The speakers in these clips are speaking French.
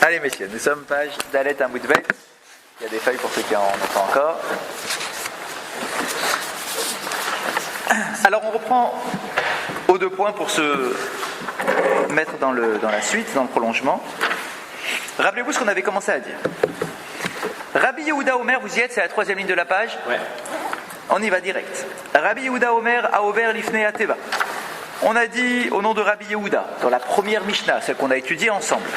Allez messieurs, nous sommes page Dalet Amoud Bet. Il y a des feuilles pour ceux qui en ont pas encore. Alors on reprend aux deux points pour se mettre dans la suite, dans le prolongement. Rappelez-vous ce qu'on avait commencé à dire. Rabbi Yehuda Omer, vous y êtes, c'est la troisième ligne de la page. Ouais. On y va direct. Rabbi Yehuda Omer a ouvert l'ifnei ateva. On a dit au nom de Rabbi Yehuda, dans la première Mishnah, celle qu'on a étudiée ensemble.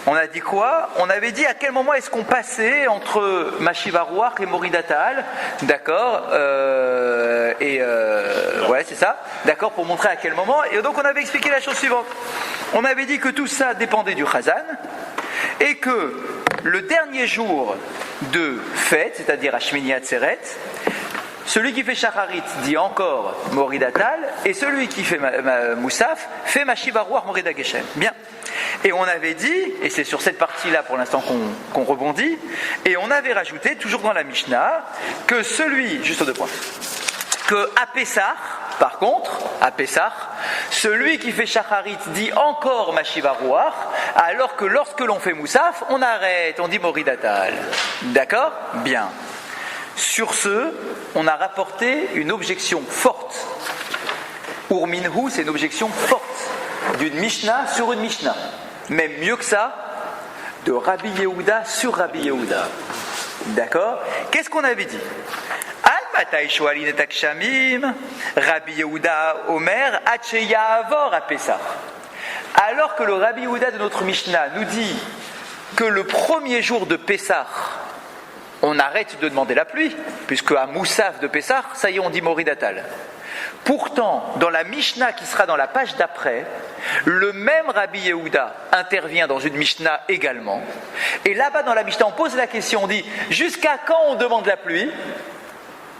On a dit quoi? On avait dit à quel moment est-ce qu'on passait entre Mashiva Ruach et Moridatal, d'accord, ouais, c'est ça, d'accord, pour montrer à quel moment. Et donc on avait expliqué la chose suivante. On avait dit que tout ça dépendait du Chazan et que le dernier jour de fête, c'est-à-dire à Shmini Atzeret, celui qui fait Shacharit dit encore Moridatal et celui qui fait Moussaf fait Mashiva Ruach Morida Geshem. Bien. Et on avait dit, et c'est sur cette partie-là pour l'instant qu'on rebondit, et on avait rajouté, toujours dans la Mishnah, que celui, juste aux deux points, que à Pessah, par contre, à Pessah, celui qui fait Shacharit dit encore Mashiva Ruach, alors que lorsque l'on fait Moussaf, on arrête, on dit Moridatal. D'accord? Bien. Sur ce, on a rapporté une objection forte. Urminhu, c'est une objection forte d'une Mishnah sur une Mishnah. Même mieux que ça, de Rabbi Yehuda sur Rabbi Yehuda. D'accord? Qu'est-ce qu'on avait dit? Al-Matai Shoalin et Akshamim, Rabbi Yehuda Omer, Ya'avor à Pessah. Alors que le Rabbi Yehuda de notre Mishnah nous dit que le premier jour de Pessah, on arrête de demander la pluie, puisque à Moussaf de Pessah, ça y est, on dit Moridatal. Pourtant, dans la Mishnah qui sera dans la page d'après, le même Rabbi Yehuda intervient dans une Mishnah également. Et là-bas dans la Mishnah, on pose la question, on dit « Jusqu'à quand on demande la pluie ?»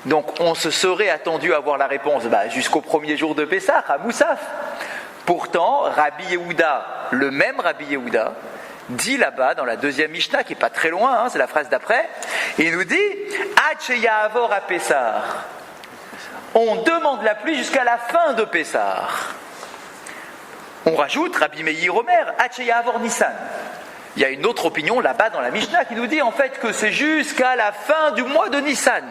Donc on se serait attendu à avoir la réponse jusqu'au premier jour de Pessah, à Moussaf. Pourtant, Rabbi Yehuda, le même Rabbi Yehuda, dit là-bas dans la deuxième Mishnah, qui n'est pas très loin, c'est la phrase d'après, il nous dit « Ad sheya'avor à Pessah » on demande la pluie jusqu'à la fin de Pessah. On rajoute Rabbi Meir Omer, Hacheya Avor Nissan. Il y a une autre opinion là-bas dans la Mishnah qui nous dit en fait que c'est jusqu'à la fin du mois de Nissan.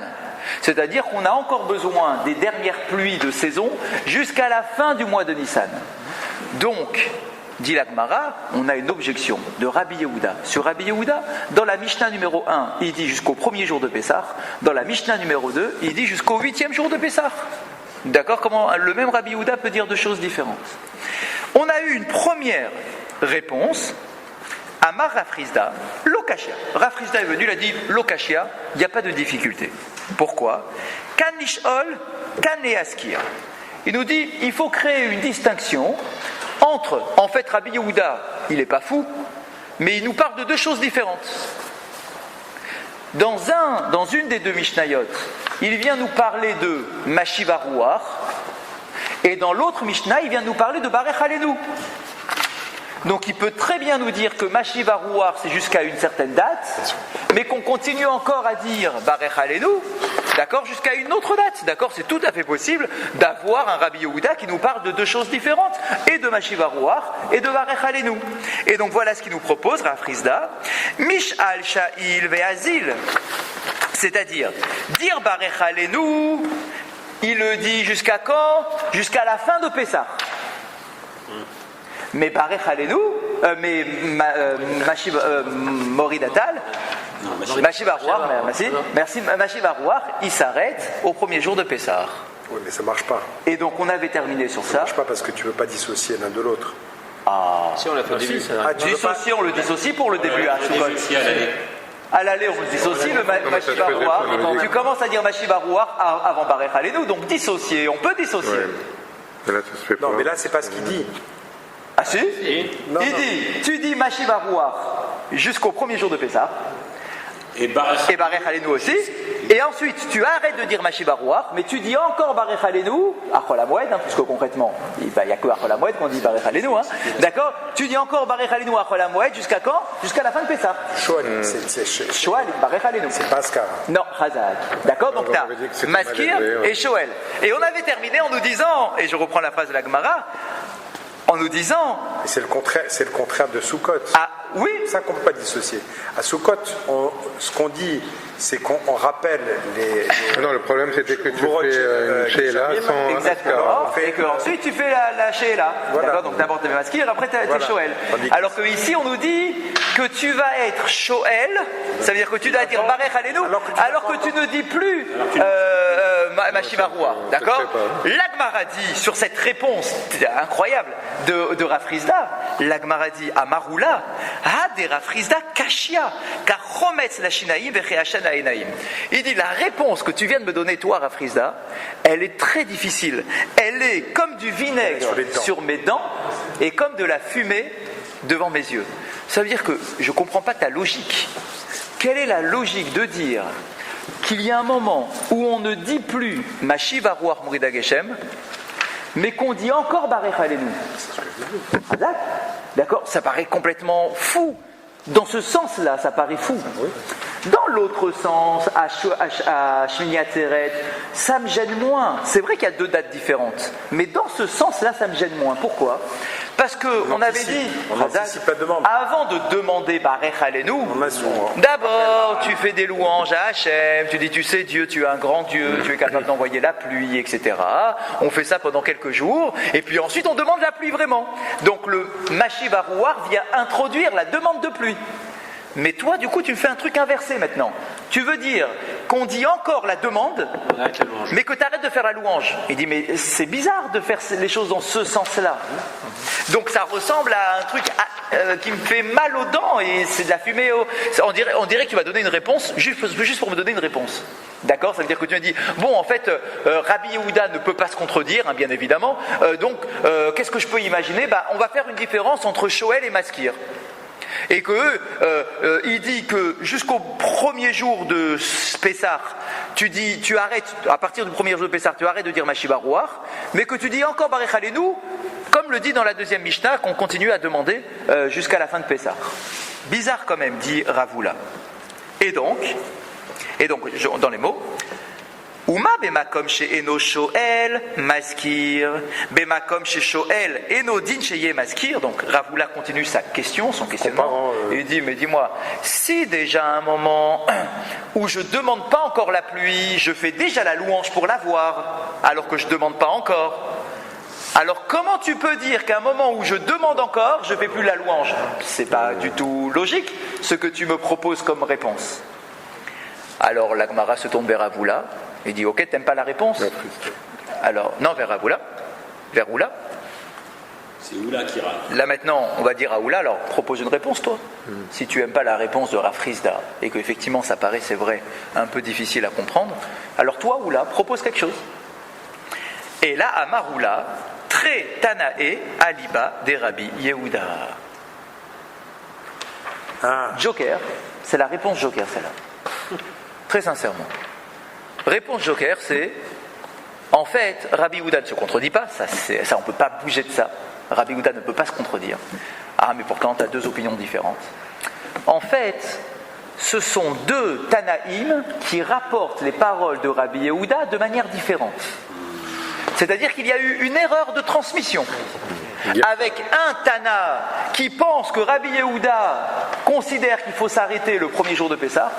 C'est-à-dire qu'on a encore besoin des dernières pluies de saison jusqu'à la fin du mois de Nissan. Donc, dit la Gemara, on a une objection de Rabbi Yehuda sur Rabbi Yehuda. Dans la Mishnah numéro 1, il dit jusqu'au premier jour de Pessah. Dans la Mishnah numéro 2, il dit jusqu'au 8e jour de Pessah. D'accord? Comment le même Rabbi Yehuda peut dire deux choses différentes? On a eu une première réponse. Amar Rafrizda, Lokashia. Rafrizda est venu, il a dit Lokashia, il n'y a pas de difficulté. Pourquoi? Kan nishol, kan neaskir. Il nous dit il faut créer une distinction entre, en fait, Rabbi Yehuda, il n'est pas fou, mais il nous parle de deux choses différentes. Dans une des deux Mishnayot, il vient nous parler de Mashiva Ruach, et dans l'autre Mishnah, il vient nous parler de Barech Alenu. Donc il peut très bien nous dire que Mashiva Ruach c'est jusqu'à une certaine date, mais qu'on continue encore à dire Barech Alenu, d'accord, jusqu'à une autre date, d'accord, c'est tout à fait possible d'avoir un Rabbi Yehuda qui nous parle de deux choses différentes, et de Mashiva Ruach et de Barech Alenu. Et donc voilà ce qu'il nous propose, Rafrizda, Mish al Sha'il ve'azil, c'est-à-dire dire Barech Alenu, il le dit jusqu'à quand? Jusqu'à la fin de Pessah. Mais Barech Alenu, Moridatal, Mashiva Ruach, merci, Mashiva Ruach, il s'arrête au premier jour de Pessah. Oui, mais ça ne marche pas. Et donc on avait terminé sur ça. Ça ne marche pas parce que tu ne veux pas dissocier l'un de l'autre. Ah, si on l'a fait au début, ça dissocier, on le dissocie pour le début à Sukkot. À l'aller, on le dissocie, le Mashiva Ruach. Tu commences à dire Mashiva Ruach avant Barech Alenu, donc dissocier, on peut dissocier. Ouais. Là, ça se fait pas. Non, mais là, c'est pas ce qu'il dit. Ah si? Il dit, tu dis Mashiva Ruach jusqu'au premier jour de Pessah, et Barech Alenu aussi, et ensuite tu arrêtes de dire Mashiva Ruach, mais tu dis encore Barech Alenu, Achol HaMoed, puisque concrètement, il n'y a que Achol HaMoed qu'on dit Barech Alenu, d'accord? Tu dis encore Barech Alenu, Achol HaMoed, jusqu'à quand? Jusqu'à la fin de Pessah. Shoel, Barech Alenu. C'est pas Askar. Non, Chazak. D'accord? Donc tu as Maskir et Shoel. Et on avait terminé en nous disant, et je reprends la phrase de la Gemara, en nous disant... Et c'est le contraire de Sukkot. Ah oui. C'est ça qu'on ne peut pas dissocier. À Sukkot, ce qu'on dit, c'est qu'on rappelle les... Non, le problème c'était que tu fais une Sheila sans... Exactement. Et qu'ensuite tu fais la Sheila. Voilà. D'accord, donc d'abord tu es Maskir, après tu es Shoel. Alors qu'ici on nous dit que tu vas être Shoel, ça veut dire que tu dois dire Barech Aleinu, alors que tu ne dis plus Mashivaroua. D'accord. L'Agmara dit sur cette réponse incroyable de Rav Frisda, l'Agmara dit à Maroula, de Rav Frisda Kashia, car Chometz la Shinaïm vecheachana Enaïm. Il dit la réponse que tu viens de me donner, toi, Rav Frisda, elle est très difficile. Elle est comme du vinaigre sur mes dents et comme de la fumée devant mes yeux. Ça veut dire que je ne comprends pas ta logique. Quelle est la logique de dire qu'il y a un moment où on ne dit plus Mashiv Aruach Morida Geshem, mais qu'on dit encore Barech Aleinu? D'accord, ça paraît complètement fou. Dans ce sens-là, ça paraît fou. Dans l'autre sens, à Shmini Atzeret, ça me gêne moins. C'est vrai qu'il y a deux dates différentes, mais dans ce sens-là, ça me gêne moins. Pourquoi? Parce qu'on avait dit, avant de demander Barech Aleinu, d'abord tu fais des louanges à Hachem, tu dis tu sais Dieu, tu es un grand Dieu, tu es capable d'envoyer la pluie, etc. On fait ça pendant quelques jours, et puis ensuite on demande la pluie vraiment. Donc le Mashiv Aruach vient introduire la demande de pluie. Mais toi, du coup, tu me fais un truc inversé maintenant. Tu veux dire qu'on dit encore la demande, mais que tu arrêtes de faire la louange. Il dit, mais c'est bizarre de faire les choses dans ce sens-là. Donc ça ressemble à un truc qui me fait mal aux dents, et c'est de la fumée. On dirait que tu vas donner une réponse, juste pour me donner une réponse. D'accord? Ça veut dire que tu me dis, bon, en fait, Rabbi Yehuda ne peut pas se contredire, hein, bien évidemment. Donc, qu'est-ce que je peux imaginer? On va faire une différence entre Shoel et Maskir. Et que il dit que jusqu'au premier jour de Pessah, tu arrêtes, à partir du premier jour de Pessah, tu arrêtes de dire Mashiv Aruach, mais que tu dis encore Barech Aleinu, comme le dit dans la deuxième Mishnah, qu'on continue à demander jusqu'à la fin de Pessah. Bizarre quand même, dit Ravula. Et donc, dans les mots, Uma bemakom chez Eno Shoel maskir, bemakom chez Shoel Eno din sheye maskir. Donc Ravula continue sa question, son questionnement. Et il dit, mais dis-moi, si déjà à un moment où je demande pas encore la pluie, je fais déjà la louange pour l'avoir, alors que je demande pas encore. Alors comment tu peux dire qu'à un moment où je demande encore, je fais plus la louange? C'est pas du tout logique ce que tu me proposes comme réponse. Alors l'Agmara se tourne vers Ravula. Il dit, ok, t'aimes pas la réponse? Alors, non, vers Ravula. Vers Oula. C'est Oula qui râle. Là maintenant, on va dire à Oula, alors propose une réponse toi. Si tu n'aimes pas la réponse de Rav Frisda, et qu'effectivement ça paraît, c'est vrai, un peu difficile à comprendre, alors toi, Oula, propose quelque chose. Et là, Amar Oula, Tre Tanae Aliba des Rabbi Yehuda. Joker, c'est la réponse Joker, celle-là. Très sincèrement. Réponse Joker, c'est en fait, Rabbi Yehuda ne se contredit pas, ça on ne peut pas bouger de ça. Rabbi Yehuda ne peut pas se contredire. Ah, mais pourtant, tu as deux opinions différentes. En fait, ce sont deux Tanaïm qui rapportent les paroles de Rabbi Yehuda de manière différente. C'est-à-dire qu'il y a eu une erreur de transmission. Avec un Tana qui pense que Rabbi Yehuda considère qu'il faut s'arrêter le premier jour de Pessah,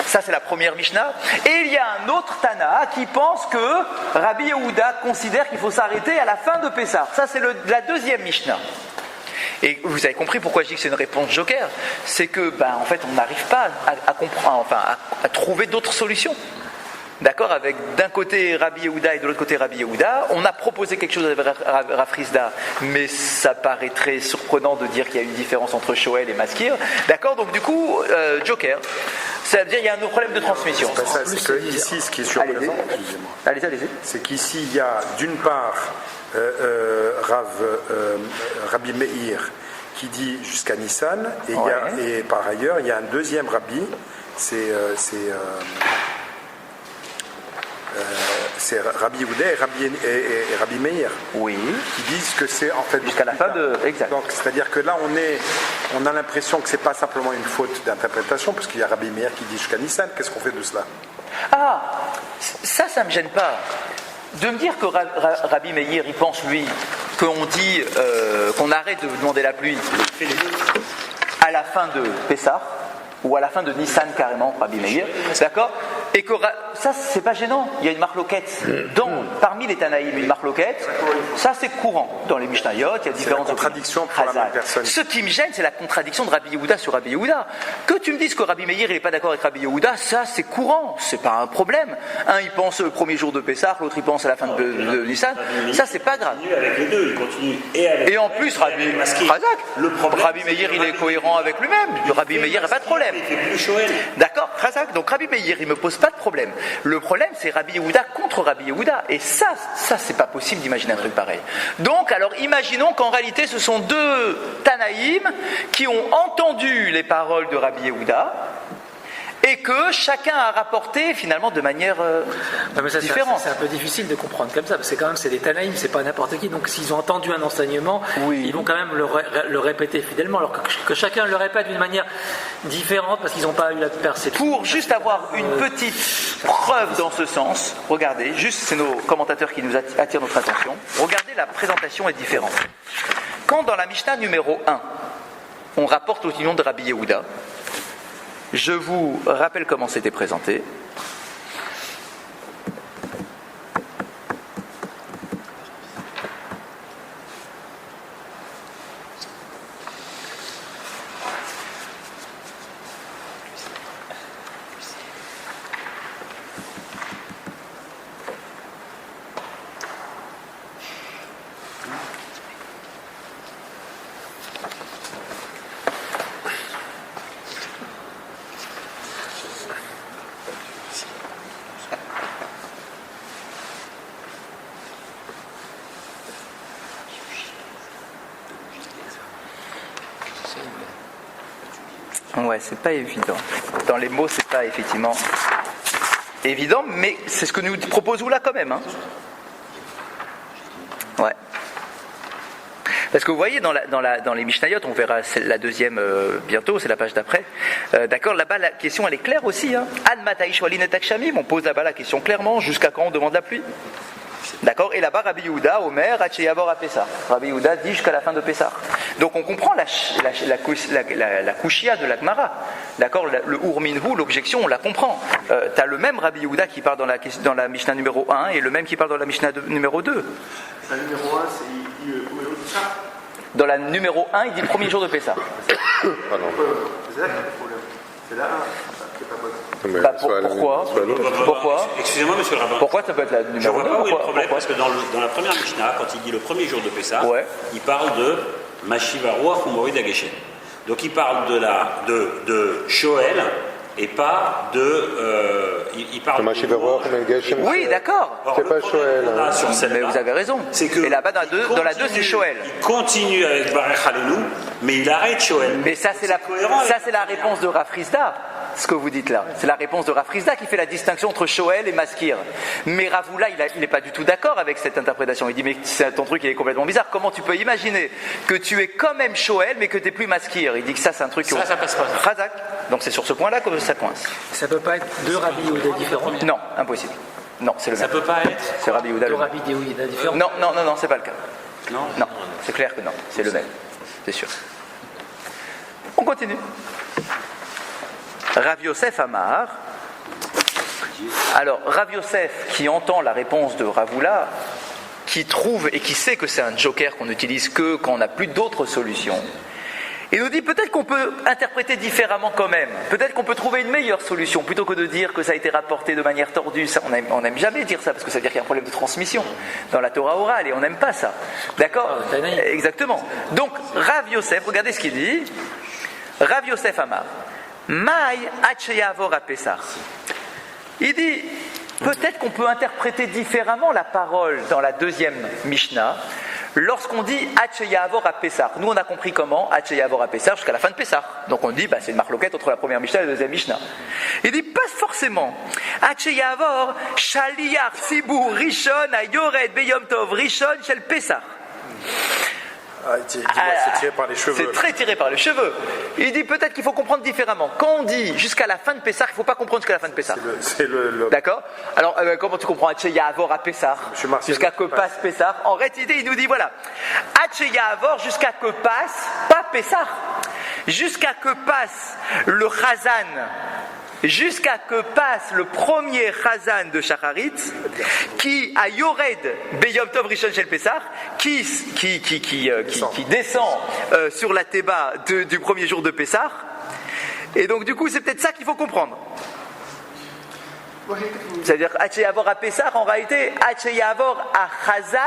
ça c'est la première Mishnah, et il y a un autre Tana qui pense que Rabbi Yehuda considère qu'il faut s'arrêter à la fin de Pessah, ça c'est la deuxième Mishnah. Et vous avez compris pourquoi je dis que c'est une réponse joker, c'est que en fait on n'arrive pas à comprendre, à trouver d'autres solutions. D'accord, avec d'un côté Rabbi Yehuda et de l'autre côté Rabbi Yehuda, on a proposé quelque chose avec Rav Frisda, mais ça paraît très surprenant de dire qu'il y a une différence entre Shoel et Maskir. D'accord, donc du coup, Joker, ça veut dire qu'il y a un problème de transmission. C'est que ici, ce qui est surprenant, allez-y. C'est qu'ici il y a d'une part Rabbi Meir qui dit jusqu'à Nissan, et par ailleurs il y a un deuxième Rabbi, c'est Rabbi Yehuda et Rabbi Meir, qui disent que c'est en fait jusqu'à la fin de... Exact. Donc c'est-à-dire que là on a l'impression que c'est pas simplement une faute d'interprétation, parce qu'il y a Rabbi Meir qui dit jusqu'à Nissan. Qu'est-ce qu'on fait de cela? Ça me gêne pas. De me dire que Rabbi Meir, il pense lui qu'on dit qu'on arrête de demander la pluie à la fin de Pessah ou à la fin de Nissan carrément, Rabbi Meir, d'accord? Et que ça, c'est pas gênant. Il y a une marloquette parmi les Tanaïm, une marloquette. Ça, c'est courant dans les Mishnayot. Il y a différentes contradictions pour la même personne. Ce qui me gêne, c'est la contradiction de Rabbi Yehuda sur Rabbi Yehuda. Que tu me dises que Rabbi Meir n'est pas d'accord avec Rabbi Yehuda, ça, c'est courant. C'est pas un problème. Un, il pense au premier jour de Pessah, l'autre, il pense à la fin de Nissan. Ça, c'est pas grave. Il continue avec les deux. Il continue et en plus, Rabbi Meir, il est cohérent avec lui-même. Rabbi Meir n'a pas de problème. Il fait plus Shoel. D'accord, Razak. Donc Rabbi Meir, il me pose pas de problème. Le problème, c'est Rabbi Yehuda contre Rabbi Yehuda. Et ça, c'est pas possible d'imaginer un truc pareil. Donc, alors, imaginons qu'en réalité, ce sont deux Tanaïm qui ont entendu les paroles de Rabbi Yehuda et que chacun a rapporté finalement de manière différente. C'est un peu difficile de comprendre comme ça, parce que quand même c'est des Tanaïm, c'est pas n'importe qui, donc s'ils ont entendu un enseignement, ils vont quand même le répéter fidèlement, alors que chacun le répète d'une manière différente, parce qu'ils n'ont pas eu la perception. Pour juste avoir une petite preuve dans ce sens, regardez, juste c'est nos commentateurs qui nous attirent notre attention, regardez, la présentation est différente. Quand dans la Mishnah numéro 1, on rapporte l'opinion de Rabbi Yehuda, je vous rappelle comment c'était présenté. Ouais, c'est pas évident. Dans les mots, c'est pas effectivement évident, mais c'est ce que nous propose Oula quand même. Hein. Ouais. Parce que vous voyez, dans les Mishnayot, on verra la deuxième bientôt, c'est la page d'après. D'accord, là-bas, la question, elle est claire aussi. Hein. An matai shwalin et akshamim, on pose là-bas la question clairement, jusqu'à quand on demande la pluie. D'accord, et là-bas, Rabbi Yehuda, Omer, Hacheyavor à Pessah. Rabbi Yehuda dit jusqu'à la fin de Pessah. Donc on comprend la kushia de la Gemara. D'accord, le Urminhu, l'objection, on la comprend. Tu as le même Rabbi Yehuda qui parle dans la Mishnah numéro 1 et le même qui parle dans la Mishnah numéro 2. La numéro 1, c'est il dit le premier jour de Pessah. Dans la numéro 1, il dit le premier jour de Pessah. C'est là qu'il y a le problème. C'est là qui n'est pas bonne. Pourquoi Excusez-moi, monsieur le rabbin. Pourquoi ça peut être la Je numéro vois 2 pas où est le problème, parce que dans la première Mishnah, quand il dit le premier jour de Pessah, il parle de Mashiva Ruach ou Morid Ageshen. Donc il parle de Shoel et pas de. Il parle de. Oui, d'accord. C'est pas Shoel. Mais vous avez raison. Et là-bas, dans la 2, c'est Shoel. Il continue avec Barech Alenu, mais il arrête Shoel. Mais ça, c'est la réponse de Rafrizda. Ce que vous dites là, c'est la réponse de Rafrizda qui fait la distinction entre Shoel et Maskir. Mais Ravula, il n'est pas du tout d'accord avec cette interprétation. Il dit mais ton truc il est complètement bizarre. Comment tu peux imaginer que tu es quand même Shoel mais que tu n'es plus Maskir? Il dit que ça c'est un truc. Ça passe pas. Razak. Donc c'est sur ce point-là que ça coince. Ça peut pas être deux Rabbi Yehuda différents. Non, impossible. Non, c'est le même. Ça peut pas être. C'est Rabbi Yehuda. Deux Rabbi Yehuda différents. Non, c'est pas le cas. Non, c'est clair que non, c'est le même, c'est sûr. On continue. Rav Yosef Amar. Alors, Rav Yosef, qui entend la réponse de Ravula, qui trouve et qui sait que c'est un joker qu'on n'utilise que quand on n'a plus d'autres solutions, il nous dit peut-être qu'on peut interpréter différemment quand même. Peut-être qu'on peut trouver une meilleure solution plutôt que de dire que ça a été rapporté de manière tordue. Ça, on n'aime jamais dire ça parce que ça veut dire qu'il y a un problème de transmission dans la Torah orale et on n'aime pas ça. D'accord ? Exactement. Donc, Rav Yosef, regardez ce qu'il dit. Rav Yosef Amar. Maï Hacheyavor à Pessah. Il dit peut-être qu'on peut interpréter différemment la parole dans la deuxième Mishnah lorsqu'on dit Hacheyavor à Pessah. Nous on a compris comment Hacheyavor à Pessah jusqu'à la fin de Pessah. Donc on dit c'est une marloquette entre la première Mishnah et la deuxième Mishnah. Il dit pas forcément Hacheyavor Shaliach Sibur Rishon Ayored Beyom Tov Rishon Shel Pessah. c'est tiré par les cheveux. C'est très tiré par les cheveux. Il dit peut-être qu'il faut comprendre différemment. Quand on dit jusqu'à la fin de Pessah, il ne faut pas comprendre jusqu'à la fin de Pessah. D'accord. Alors, comment tu comprends Hatcheya Avor à Pessah jusqu'à que passe Pessah. En réalité, il nous dit voilà. Hatcheya Avor jusqu'à que passe, pas Pessah. Jusqu'à que passe le Chazan. Jusqu'à que passe le premier Chazan de Shacharit, qui a Yored Beyom Tov Rishon Shel Pessah, qui descend sur la Théba du premier jour de Pessah. Et donc du coup, c'est peut-être ça qu'il faut comprendre. C'est-à-dire, Hatcheyavor à Pessah, en réalité, Hatcheyavor à Chazan,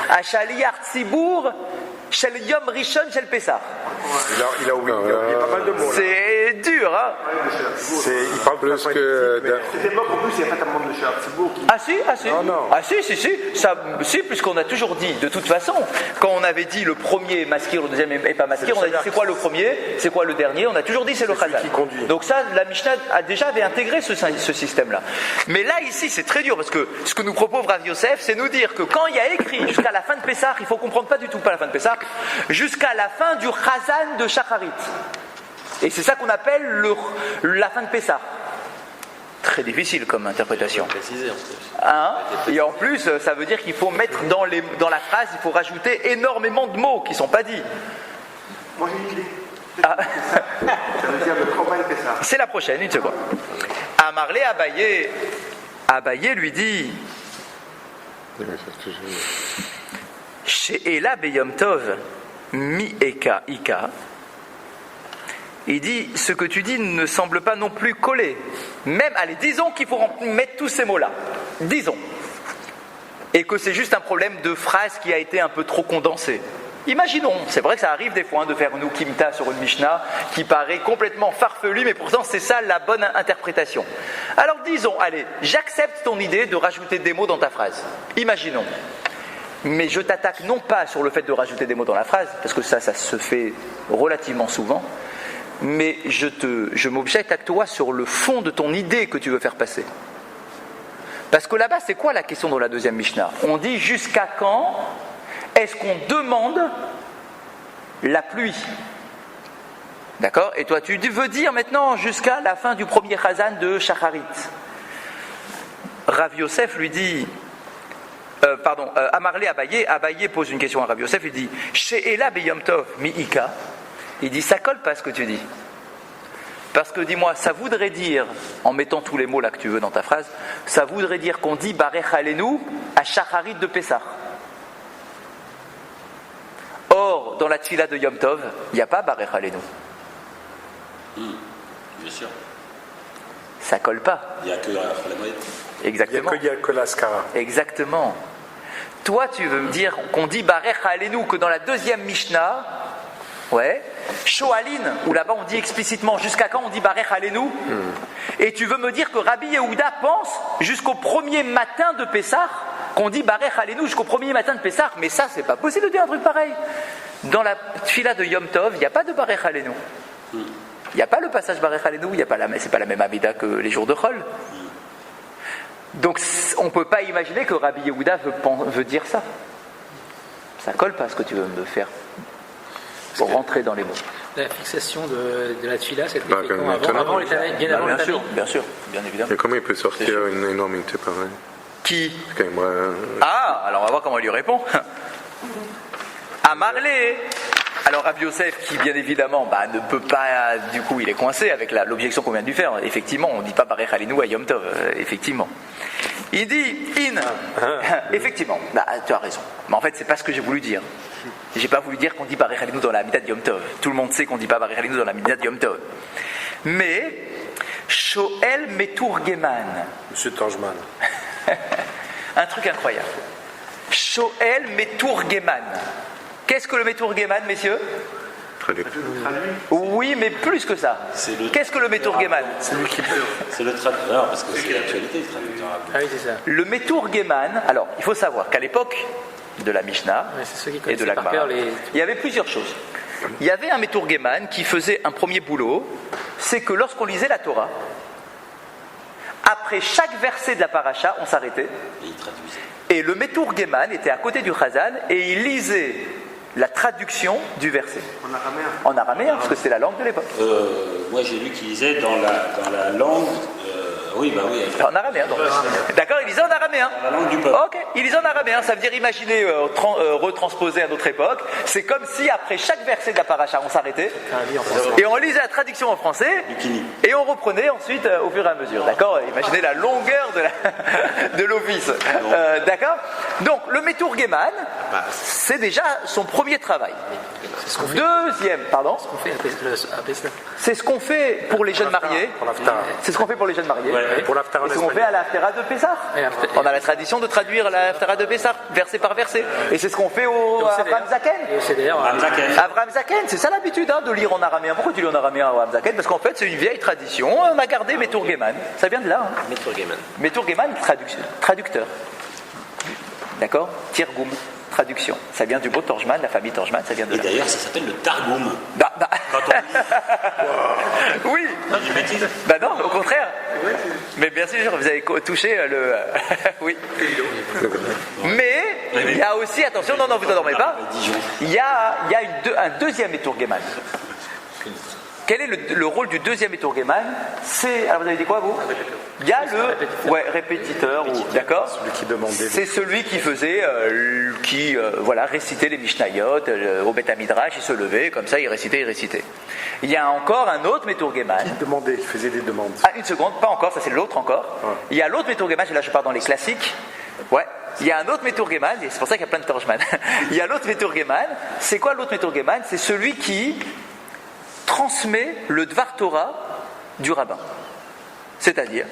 à Shaliyar Tzibour, Shel Yom Rishon Shel Pessah. Il a oublié pas mal de mots. Là. C'est dur, hein. Il parle plus que. Cette époque, en plus, il n'y a pas tellement de Shel Tzibour qui. Ah si. Non. Ah si, puisqu'on a toujours dit, de toute façon, quand on avait dit le premier maskir, le deuxième est pas maskir, on a dit c'est quoi le premier, c'est quoi le dernier, on a toujours dit c'est le Chazan. Donc ça, la Mishnah avait intégré ce système-là. Mais là, ici, c'est très dur, parce que ce que nous propose Rav Yosef, c'est nous dire que quand il y a écrit jusqu'à la fin de Pessah, il faut comprendre pas du tout, pas la fin de Pessah, jusqu'à la fin du Chazan de Shacharit. Et c'est ça qu'on appelle la fin de Pessah. Très difficile comme interprétation. Hein? Et en plus, ça veut dire qu'il faut mettre dans la phrase, il faut rajouter énormément de mots qui ne sont pas dits. Moi j'ai une idée. Ah. Ça veut dire le Korban Pessah. C'est la prochaine, une seconde. Amarlé Abaye lui dit Chez Ela Beyom Tov Mi Eka Ika. Il dit, ce que tu dis ne semble pas non plus coller. Même, allez, disons qu'il faut mettre tous ces mots-là. Disons. Et que c'est juste un problème de phrase qui a été un peu trop condensé. Imaginons, c'est vrai que ça arrive des fois de faire nous Kimta sur une Mishnah qui paraît complètement farfelue, mais pourtant c'est ça la bonne interprétation. Alors disons, allez, j'accepte ton idée de rajouter des mots dans ta phrase. Imaginons. Mais je t'attaque non pas sur le fait de rajouter des mots dans la phrase, parce que ça se fait relativement souvent, mais je m'objecte à toi sur le fond de ton idée que tu veux faire passer. Parce que là-bas, c'est quoi la question dans la deuxième Mishnah? On dit jusqu'à quand est-ce qu'on demande la pluie? D'accord? Et toi, tu veux dire maintenant jusqu'à la fin du premier Chazan de Shacharit. Rav Yosef lui dit... Amarlé Abaye pose une question à Rav Yosef, il dit Chez Ela Beyom Tov Mi-Ika. Il dit ça colle pas ce que tu dis. Parce que dis-moi, ça voudrait dire, en mettant tous les mots là que tu veux dans ta phrase, ça voudrait dire qu'on dit Barech Alenu à Shacharit de Pessah. Or, dans la tfila de Yom Tov, il n'y a pas Barech Alenu. Bien sûr. Ça colle pas. Il n'y a que la moyenne. Exactement. Il n'y a que l'Askara. Exactement. Toi, tu veux me dire qu'on dit Barech Alenu que dans la deuxième Mishnah, ouais, Shoalin, où là-bas on dit explicitement jusqu'à quand on dit Barech Alenu, et tu veux me dire que Rabbi Yehuda pense jusqu'au premier matin de Pessah, qu'on dit Barech Alenu jusqu'au premier matin de Pessah, mais ça c'est pas possible de dire un truc pareil. Dans la tfila de Yom Tov, il n'y a pas de Barech Alenu. Il n'y a pas le passage Barech Alenu, c'est pas la même Amida que les jours de Chol. Donc on ne peut pas imaginer que Rabbi Yehuda veut dire ça. Ça colle pas ce que tu veux me faire pour rentrer dans les mots. La fixation de la tfila, c'était Bah, avant les Tanaïm, bien avant les Bien sûr, Tanaïm. bien sûr, bien évidemment. Et comment il peut sortir une énormité pareille? Qui? C'est quand même, Ah, alors on va voir comment il lui répond. Amarlé. Alors Rabbi Yosef, qui bien évidemment ne peut pas, du coup il est coincé avec l'objection qu'on vient de lui faire. Effectivement, on ne dit pas Barech Alenu à Yom Tov, effectivement. Il dit, effectivement, tu as raison. Mais en fait, c'est pas ce que j'ai voulu dire. J'ai pas voulu dire qu'on dit Barech Alenu dans la Midat Yom Tov. Tout le monde sait qu'on dit pas Barech Alenu dans la Midat Yom Tov. Mais, Shoel Meturgeman. Monsieur Tangeman. Un truc incroyable. Shoel Meturgeman. Qu'est-ce que le Meturgeman, messieurs? Oui, mais plus que ça. Qu'est-ce que le Meturgeman? C'est le traducteur, parce que c'est l'actualité, le traducteur. Ah oui, c'est ça. Le Meturgeman, alors, il faut savoir qu'à l'époque de la Mishnah et de la Gemara, il y avait plusieurs choses. Il y avait un Meturgeman qui faisait un premier boulot, c'est que lorsqu'on lisait la Torah, après chaque verset de la paracha, on s'arrêtait. Et il traduisait. Et le Meturgeman était à côté du Chazan et il lisait la traduction du verset. En araméen. En araméen, parce que c'est la langue de l'époque. Moi, j'ai lu qu'il disait dans la langue. Oui. En araméen, donc. D'accord, il lisait en araméen. La langue du peuple. Ok, il lisait en araméen, ça veut dire imaginer, retransposer à notre époque. C'est comme si après chaque verset de la paracha, on s'arrêtait et on lisait la traduction en français et on reprenait ensuite au fur et à mesure. D'accord, imaginez la longueur de l'office. D'accord. Donc le Meturgeman, c'est déjà son premier travail. Deuxième, pardon. C'est ce qu'on fait pour les jeunes mariés. C'est ce qu'on fait pour les jeunes mariés. Pour l'Haftara C'est ce qu'on fait à la Haftara de Pessah. On a la tradition de traduire la Haftara de Pessah, verset par verset. Et c'est ce qu'on fait au Avraham Zaken. Avraham Zaken, c'est ça l'habitude de lire en araméen. Pourquoi tu lis en araméen Avraham Zaken? Parce qu'en fait, c'est une vieille tradition. On a gardé Meturgeman. Ça vient de là. Meturgeman, traducteur. D'accord? Tirgoum, traduction. Ça vient du mot Torjman, la famille Torjman, ça vient de là. Et d'ailleurs, ça s'appelle le Targum. Quand on... Oui. Non, au contraire. Mais bien sûr, vous avez touché le... oui. Mais il y a aussi, attention, non, vous n'endormez pas. Il y a un deuxième Meturgeman. Quel est le rôle du deuxième Meturgeman? Alors vous avez dit quoi, vous? Il y a le répétiteur, d'accord. C'est celui qui faisait, récitait les Mishnayot au Beth Midrash, il se levait, comme ça, il récitait. Il y a encore un autre Meturgeman. Il faisait des demandes. Ah, une seconde, pas encore, ça c'est l'autre encore. Il y a l'autre Meturgeman, là je pars dans les classiques. Il y a un autre Meturgeman, et c'est pour ça qu'il y a plein de Torjman. Il y a l'autre Meturgeman. C'est quoi l'autre Meturgeman? C'est celui qui transmet le Dvar Torah du rabbin. C'est-à-dire,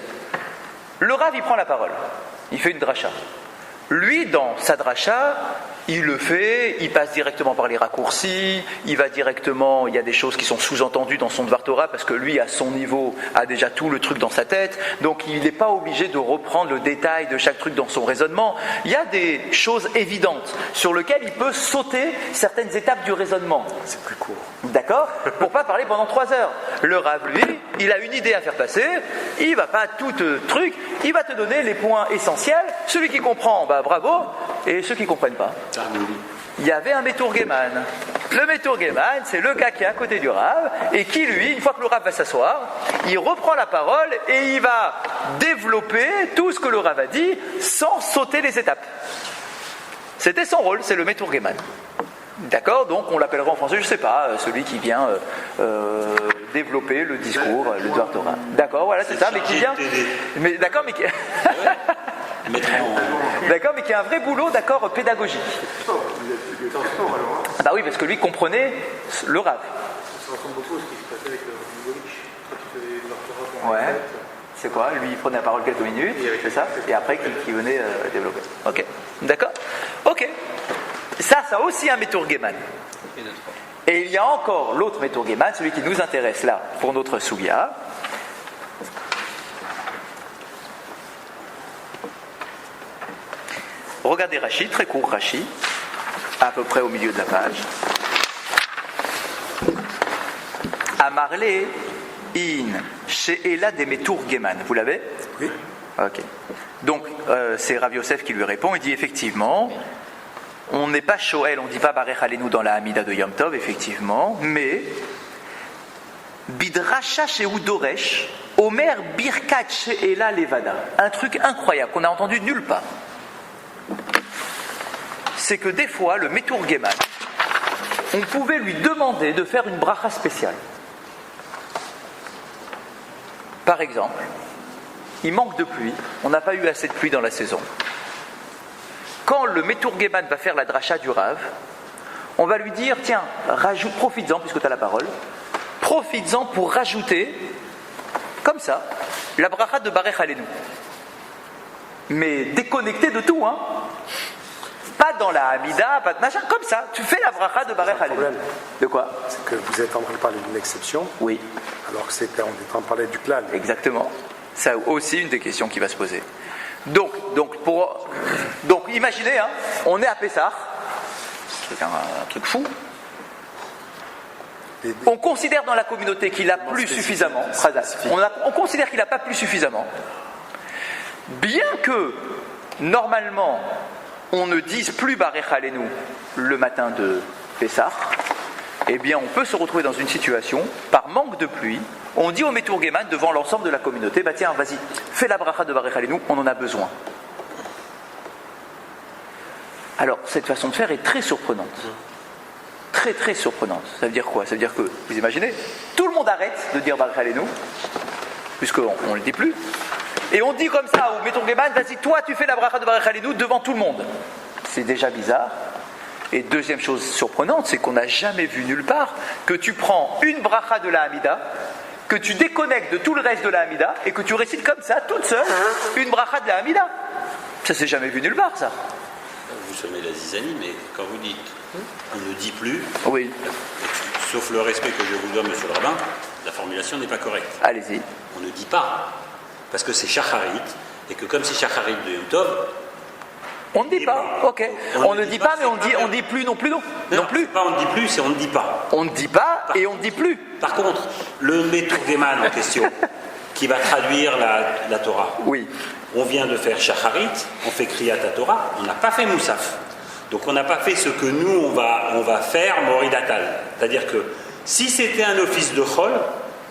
le Rav, il prend la parole, il fait une dracha. Lui, dans sa dracha, il le fait, il passe directement par les raccourcis, il va directement, il y a des choses qui sont sous-entendues dans son Dvar Torah, parce que lui, à son niveau, a déjà tout le truc dans sa tête, donc il n'est pas obligé de reprendre le détail de chaque truc dans son raisonnement. Il y a des choses évidentes sur lesquelles il peut sauter certaines étapes du raisonnement. C'est plus court. D'accord? Pour pas parler pendant 3 heures. Le Rav, lui, il a une idée à faire passer, il va pas tout truc, il va te donner les points essentiels. Celui qui comprend, bravo, et ceux qui comprennent pas. Il y avait un Meturgeman. Le Meturgeman, c'est le gars qui est à côté du Rav et qui, lui, une fois que le Rav va s'asseoir, il reprend la parole et il va développer tout ce que le Rav a dit sans sauter les étapes. C'était son rôle, c'est le Meturgeman. D'accord? Donc on l'appellera en français, je ne sais pas, celui qui vient développer le discours, le Dvar Torah. D'accord, voilà, c'est ça, mais qui vient. Mais d'accord, mais qui. D'accord, mais qui a un vrai boulot, d'accord, pédagogique. Bah oui, parce que lui comprenait le Rav. Ça ressemble beaucoup à ce qui se passait avec Nigolich. Quand il faisait le Dvar Torah. Ouais. C'est quoi? Lui, il prenait la parole quelques minutes, c'est ça? Et après, qui venait développer. Ok. D'accord? Ok. Ça a aussi un Meturgeman. Et il y a encore l'autre Meturgeman, celui qui nous intéresse là, pour notre Sougia. Regardez Rashi, très court Rashi, à peu près au milieu de la page. Amarle in she'ela de Meturgeman. Vous l'avez? Oui. Ok. Donc, c'est Rav Yosef qui lui répond. Il dit effectivement, on n'est pas Shoel, on ne dit pas Barech Alenu dans la Hamida de Yom Tov, effectivement, mais Bidrasha Shehu Doresh, Omer Birkat She'ela Levada. Un truc incroyable qu'on n'a entendu nulle part. C'est que des fois, le Meturgeman, on pouvait lui demander de faire une bracha spéciale. Par exemple, il manque de pluie, on n'a pas eu assez de pluie dans la saison. Quand le Meturgeman va faire la dracha du Rav, on va lui dire, tiens, profites-en, puisque tu as la parole, profites-en pour rajouter, comme ça, la bracha de Barech Alenu. Mais déconnecté de tout, hein. Pas dans la Hamida, pas de machin, comme ça, tu fais la bracha de Barech Alenu. De quoi? C'est que vous êtes en train de parler d'une exception. Oui. Alors que on est en train de parler du clan. Exactement. C'est aussi une des questions qui va se poser. Donc imaginez, hein, on est à Pessah, c'est un truc fou. On considère dans la communauté qu'il a plu suffisamment. On considère qu'il n'a pas plu suffisamment. Bien que, normalement, on ne dise plus Barech Alenu le matin de Pessah, eh bien on peut se retrouver dans une situation, par manque de pluie, on dit au Meturgeman devant l'ensemble de la communauté, bah tiens, vas-y, fais la bracha de Barech Aleinu, on en a besoin. Alors, cette façon de faire est très surprenante. Très très surprenante. Ça veut dire quoi? Ça veut dire que, vous imaginez, tout le monde arrête de dire Barech Aleinu, puisqu'on ne le dit plus, et on dit comme ça au Meturgeman, vas-y, toi tu fais la bracha de Barech Aleinu devant tout le monde. C'est déjà bizarre. Et deuxième chose surprenante, c'est qu'on n'a jamais vu nulle part que tu prends une bracha de la Hamida, que tu déconnectes de tout le reste de la Hamida, et que tu récites comme ça, toute seule, une bracha de la Hamida. Ça s'est jamais vu nulle part, ça. Vous semez la zizanie, mais quand vous dites on ne dit plus, oui. Sauf le respect que je vous dois, monsieur le rabbin, la formulation n'est pas correcte. Allez-y. On ne dit pas, parce que c'est Shacharit, et que comme c'est Shacharit de Yom Tov, on ne dit pas, ok. On ne dit pas, mais on dit plus non plus, non. Non plus. Pas on ne dit plus, c'est on ne dit pas. On ne dit pas et on ne dit plus. Par contre, le Meturgeman en question, qui va traduire la Torah. Oui. On vient de faire Shacharit, on fait Kriyat Torah, on n'a pas fait Moussaf. Donc on n'a pas fait ce que nous on va faire Moridatal. C'est-à-dire que si c'était un office de Chol,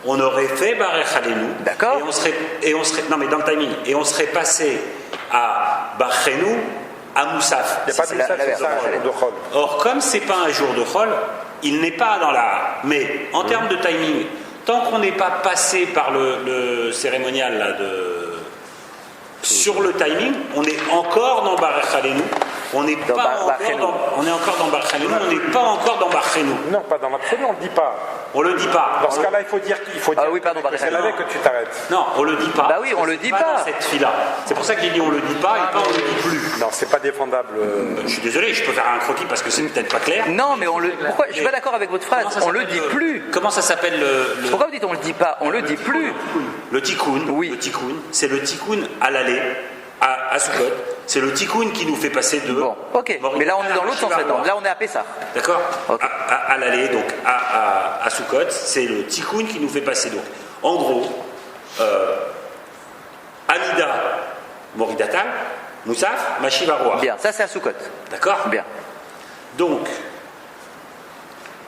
on aurait fait Barech Aleinu. D'accord. Et on serait non mais dans le timing, et on serait passé à Barchenu, à Moussaf. Il n'y a pas de Moussaf, c'est ça, un jour de Chol. Or, comme c'est pas un jour de Chol, il n'est pas dans la. Mais en termes de timing, tant qu'on n'est pas passé par le cérémonial là, sur le timing, on est encore dans Barech Aleinu. On n'est pas encore dans Barchenu, on n'est pas encore dans Barchenu. Non, pas dans l'absolu, on ne le dit pas. On le dit pas. Dans ce cas-là, il faut dire oui, pardon, que c'est la veille que tu t'arrêtes. Non, on le dit pas. Bah oui, on le dit pas. Dans cette fille-là. C'est pour ça que j'ai dit on le dit pas et pas on le dit plus. Non, c'est pas défendable. Je suis désolé, je peux faire un croquis parce que c'est peut-être pas clair. Non, mais pourquoi? Je suis pas d'accord avec votre phrase. On le dit plus. Comment ça s'appelle Pourquoi vous dites on le dit pas? On le dit plus. Le tikkun. Oui. Le tikkun, c'est le tikkun à l'allée. À Sukkot, c'est le tikkun qui nous fait passer de. Bon, ok, mais là on est dans l'autre sens maintenant. Là on est à Pessah. D'accord. Okay. À l'allée, donc à Sukkot, c'est le tikkun qui nous fait passer. Donc, en gros, Amida, Moridatal, Moussaf, Mashivaroa. Bien, ça c'est à Sukkot. D'accord. Bien. Donc,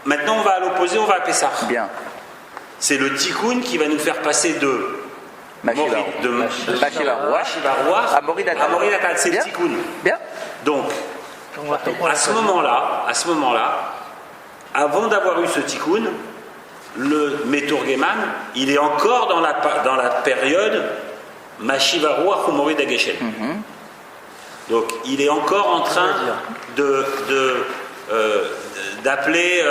maintenant on va à l'opposé, on va à Pessah. Bien. C'est le tikkun qui va nous faire passer de. Mashivaroa à Moridatal, c'est le tikkun. Bien. Donc, à ce moment-là, avant d'avoir eu ce tikkun, le Meturgeman, il est encore dans la période Mashivaroa Humori Dageshen. Donc, il est encore en train d'appeler,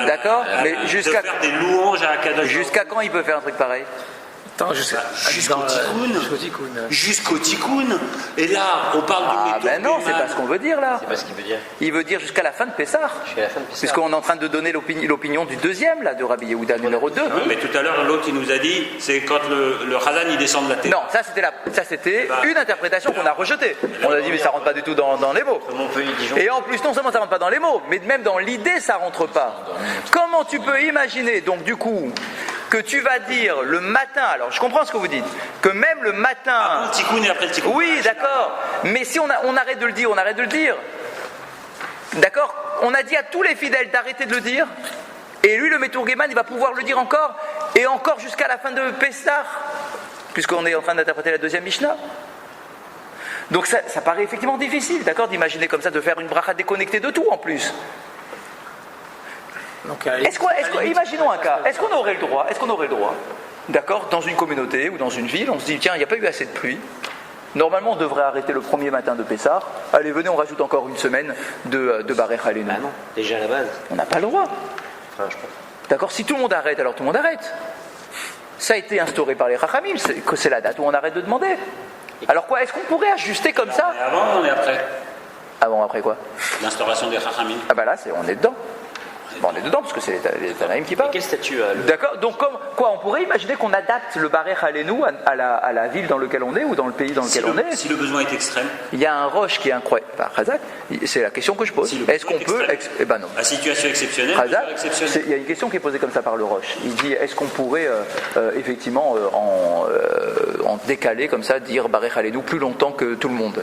d'accord, mais de faire des louanges à Akadosh. Jusqu'à quand il peut faire un truc pareil? Jusqu'au tikkun. Et là, on parle du Meturgeman. Ben non, c'est pas ce qu'on veut dire là. C'est pas ce qu'il veut dire. Il veut dire jusqu'à la fin de Pessah. Puisqu'on est en train de donner l'opinion du deuxième là, de Rabbi Yehuda numéro 2. Oui, mais tout à l'heure, l'autre il nous a dit, c'est quand le Hazan il descend de la terre. Non, ça c'était une interprétation qu'on a rejetée. On a dit mais ça rentre pas du tout dans les mots. Et en plus, non seulement ça rentre pas dans les mots, mais même dans l'idée ça rentre pas. Comment tu peux imaginer donc du coup que tu vas dire le matin, alors je comprends ce que vous dites, que même le matin... Avant le tikkun et après le tikkun. Oui, d'accord, mais si on arrête de le dire, on arrête de le dire. D'accord? On a dit à tous les fidèles d'arrêter de le dire, et lui, le Meturgeman, il va pouvoir le dire encore, et encore jusqu'à la fin de Pessah, puisqu'on est en train d'interpréter la deuxième Mishnah. Donc ça paraît effectivement difficile, d'accord, d'imaginer comme ça, de faire une bracha déconnectée de tout en plus. Donc, imaginons un cas, est-ce qu'on aurait le droit, d'accord, dans une communauté ou dans une ville, on se dit tiens, il n'y a pas eu assez de pluie, normalement on devrait arrêter le premier matin de Pessah, allez venez, on rajoute encore une semaine de Barech Aleinu. Ah non, déjà à la base. On n'a pas le droit. Franchement. D'accord, si tout le monde arrête, alors tout le monde arrête. Ça a été instauré par les Chachamim, c'est la date où on arrête de demander. Alors quoi, est-ce qu'on pourrait ajuster comme ça? On est avant ou on est après? Avant, après quoi? L'instauration des Chachamim. Ah bah là, on est dedans. Bon, on est dedans parce que c'est les Tanaïm qui parlent. Quel statut D'accord, donc on pourrait imaginer qu'on adapte le Barech Aleinu à la ville dans laquelle on est ou dans le pays dans lequel on est. Si le besoin est extrême. Il y a un roche qui est incroyable. Razak, c'est la question que je pose. Est-ce qu'on peut. Eh ben non. La situation exceptionnelle. Razak, il y a une question qui est posée comme ça par le roche. Il dit est-ce qu'on pourrait effectivement en décaler comme ça, dire Barech Aleinu plus longtemps que tout le monde?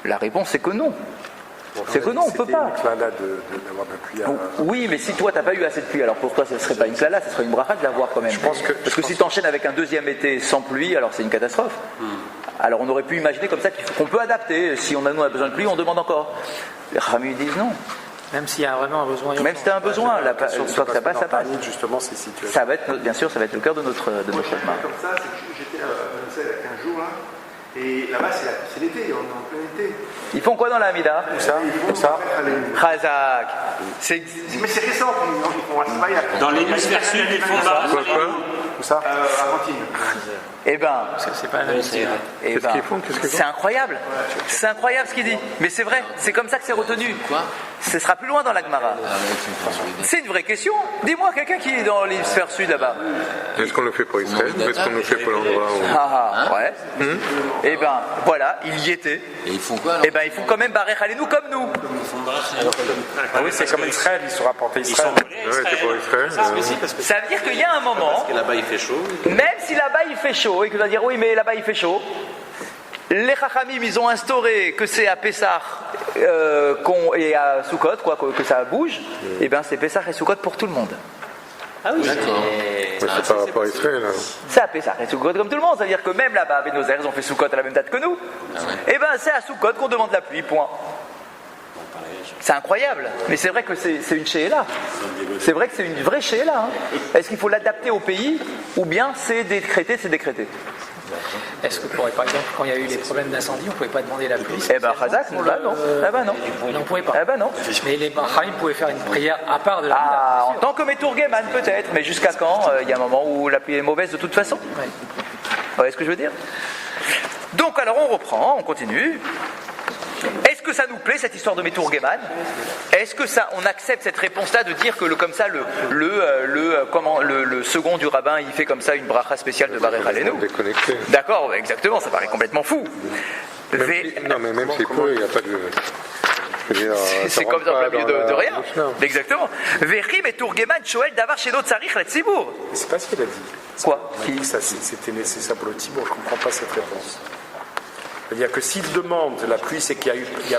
La réponse c'est que non. C'est que non, on ne peut pas. C'était une clada d'avoir de la pluie à... Oui, mais si toi t'as pas eu assez de pluie, alors pour toi ce ne serait pas une clada, ce serait une bracha de l'avoir quand même. Parce que si tu enchaînes avec un deuxième été sans pluie, alors c'est une catastrophe. Alors on aurait pu imaginer comme ça qu'on peut adapter. Si nous on a besoin de pluie, on demande encore. Les Rami disent non. Même s'il y a vraiment un besoin. Même si tu as un besoin, soit que ça passe, ça passe. Justement, ces situations. Ça va être, bien sûr, ça va être le cœur de notre Moi, chemin. comme ça, c'est que j'étais à Bruxelles il y a 15 jours, là, et là-bas, c'est l'été, on est en plein été. Ils font quoi dans la Hamida? Où ça Khazak. Mais c'est récent, ils font Asmaïa. Dans l'hémisphère sud, ils font Bar Où ça Argentine. Eh ben, C'est pas la même chose. Qu'est-ce qu'ils font c'est incroyable. C'est incroyable ce qu'il dit. Mais c'est vrai, c'est comme ça que c'est retenu. Ce sera plus loin dans la Gemara. C'est une vraie question. Dis-moi, quelqu'un qui est dans l'hémisphère sud là-bas. Est-ce qu'on le fait pour Israël ou est-ce qu'on le fait pour l'endroit où... Ouais. Eh ben, voilà, il y était. Et ils font quoi alors? Eh ben, ils font quand même Barech Aleinu comme nous. Ah oui, c'est comme Israël, ils sont rapportés Israël. Ouais, c'est pour Israël. Ça veut dire qu'il y a un moment, Là-bas il fait chaud. même si là-bas il fait chaud, et que tu vas dire oui, mais là-bas il fait chaud, les Chachamim, ils ont instauré que c'est à Pessah et à Sukkot, que ça bouge, et bien c'est Pessah et Sukkot pour tout le monde. Ah oui, d'accord. Mais c'est par rapport à Israël. Alors. C'est à Pessah et Sukkot comme tout le monde, c'est-à-dire que même là-bas, avec nos airs, ils ont fait Sukkot à la même date que nous. Et bien c'est à Sukkot qu'on demande la pluie, point. C'est incroyable, mais c'est vrai que c'est une Sheila. C'est vrai que c'est une vraie Sheila. Hein. Est-ce qu'il faut l'adapter au pays ou bien c'est décrété, c'est décrété? Est-ce que, par exemple, quand il y a eu les problèmes d'incendie, on ne pouvait pas demander la pluie? Eh ben, Khazak, non. Eh ben, non. On ne pouvait pas. Eh ben, non. Mais les Bahraïm pouvaient faire une prière à part de la Ah, en tant que Metourgueman, peut-être, mais jusqu'à quand? Il y a un moment où la pluie est mauvaise de toute façon. Ouais. Vous voyez ce que je veux dire? Donc, alors, on reprend, on continue. Est-ce que ça nous plaît cette histoire de Metourgueman? Est-ce que ça, on accepte cette réponse-là de dire que comme ça le second du rabbin il fait comme ça une bracha spéciale de Barech Aleinu? Déconnecté. D'accord, exactement, ça paraît complètement fou. Non, mais même s'il peut, il n'y a pas de... C'est comme ça, au milieu de rien. Exactement. Vechi Metourgueman Shoel Davar Shelo Tzarich la Tzibour. C'est pas ce qu'il a dit. Quoi? Il a dit que c'était nécessaire pour le Tzibour. Je ne comprends pas cette réponse. C'est-à-dire que s'il demande la pluie, c'est qu'il y a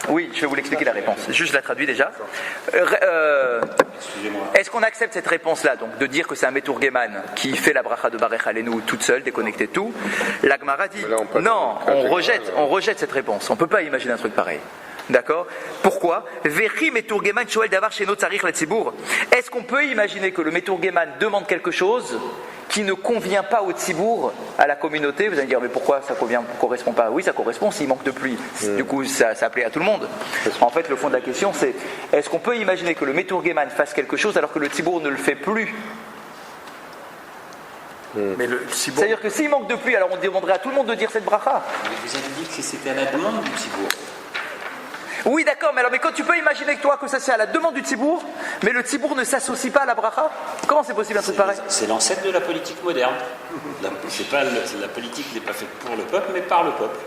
Oui, je vais vous l'expliquer la réponse. Juste, je la traduis déjà. Est-ce qu'on accepte cette réponse-là, donc de dire que c'est un Metourgueman qui fait la bracha de Barech Aleinu toute seule, déconnecté de tout? La Gemara dit non, on rejette cette réponse. On ne peut pas imaginer un truc pareil. D'accord? Pourquoi? Vechi Metourgueman Shoel Davar Sheno Tzarich la Tzibour. Est-ce qu'on peut imaginer que le Metourgueman demande quelque chose qui ne convient pas au Tzibour, à la communauté? Vous allez dire, mais pourquoi ça ne correspond pas? Oui, ça correspond s'il manque de pluie. Du coup, ça plaît à tout le monde. En fait, le fond de la question, c'est est-ce qu'on peut imaginer que le Metourgueman fasse quelque chose alors que le Tzibour ne le fait plus? Mais le Tzibour... C'est-à-dire que s'il manque de pluie, alors on demanderait à tout le monde de dire cette bracha. Mais vous avez dit que c'était à la demande du Tzibour. Oui, d'accord, mais quand tu peux imaginer que toi, que ça c'est à la demande du Tzibour, mais le Tzibour ne s'associe pas à la bracha, comment c'est possible un truc pareil? C'est l'ancêtre de la politique moderne. La politique n'est pas faite pour le peuple, mais par le peuple.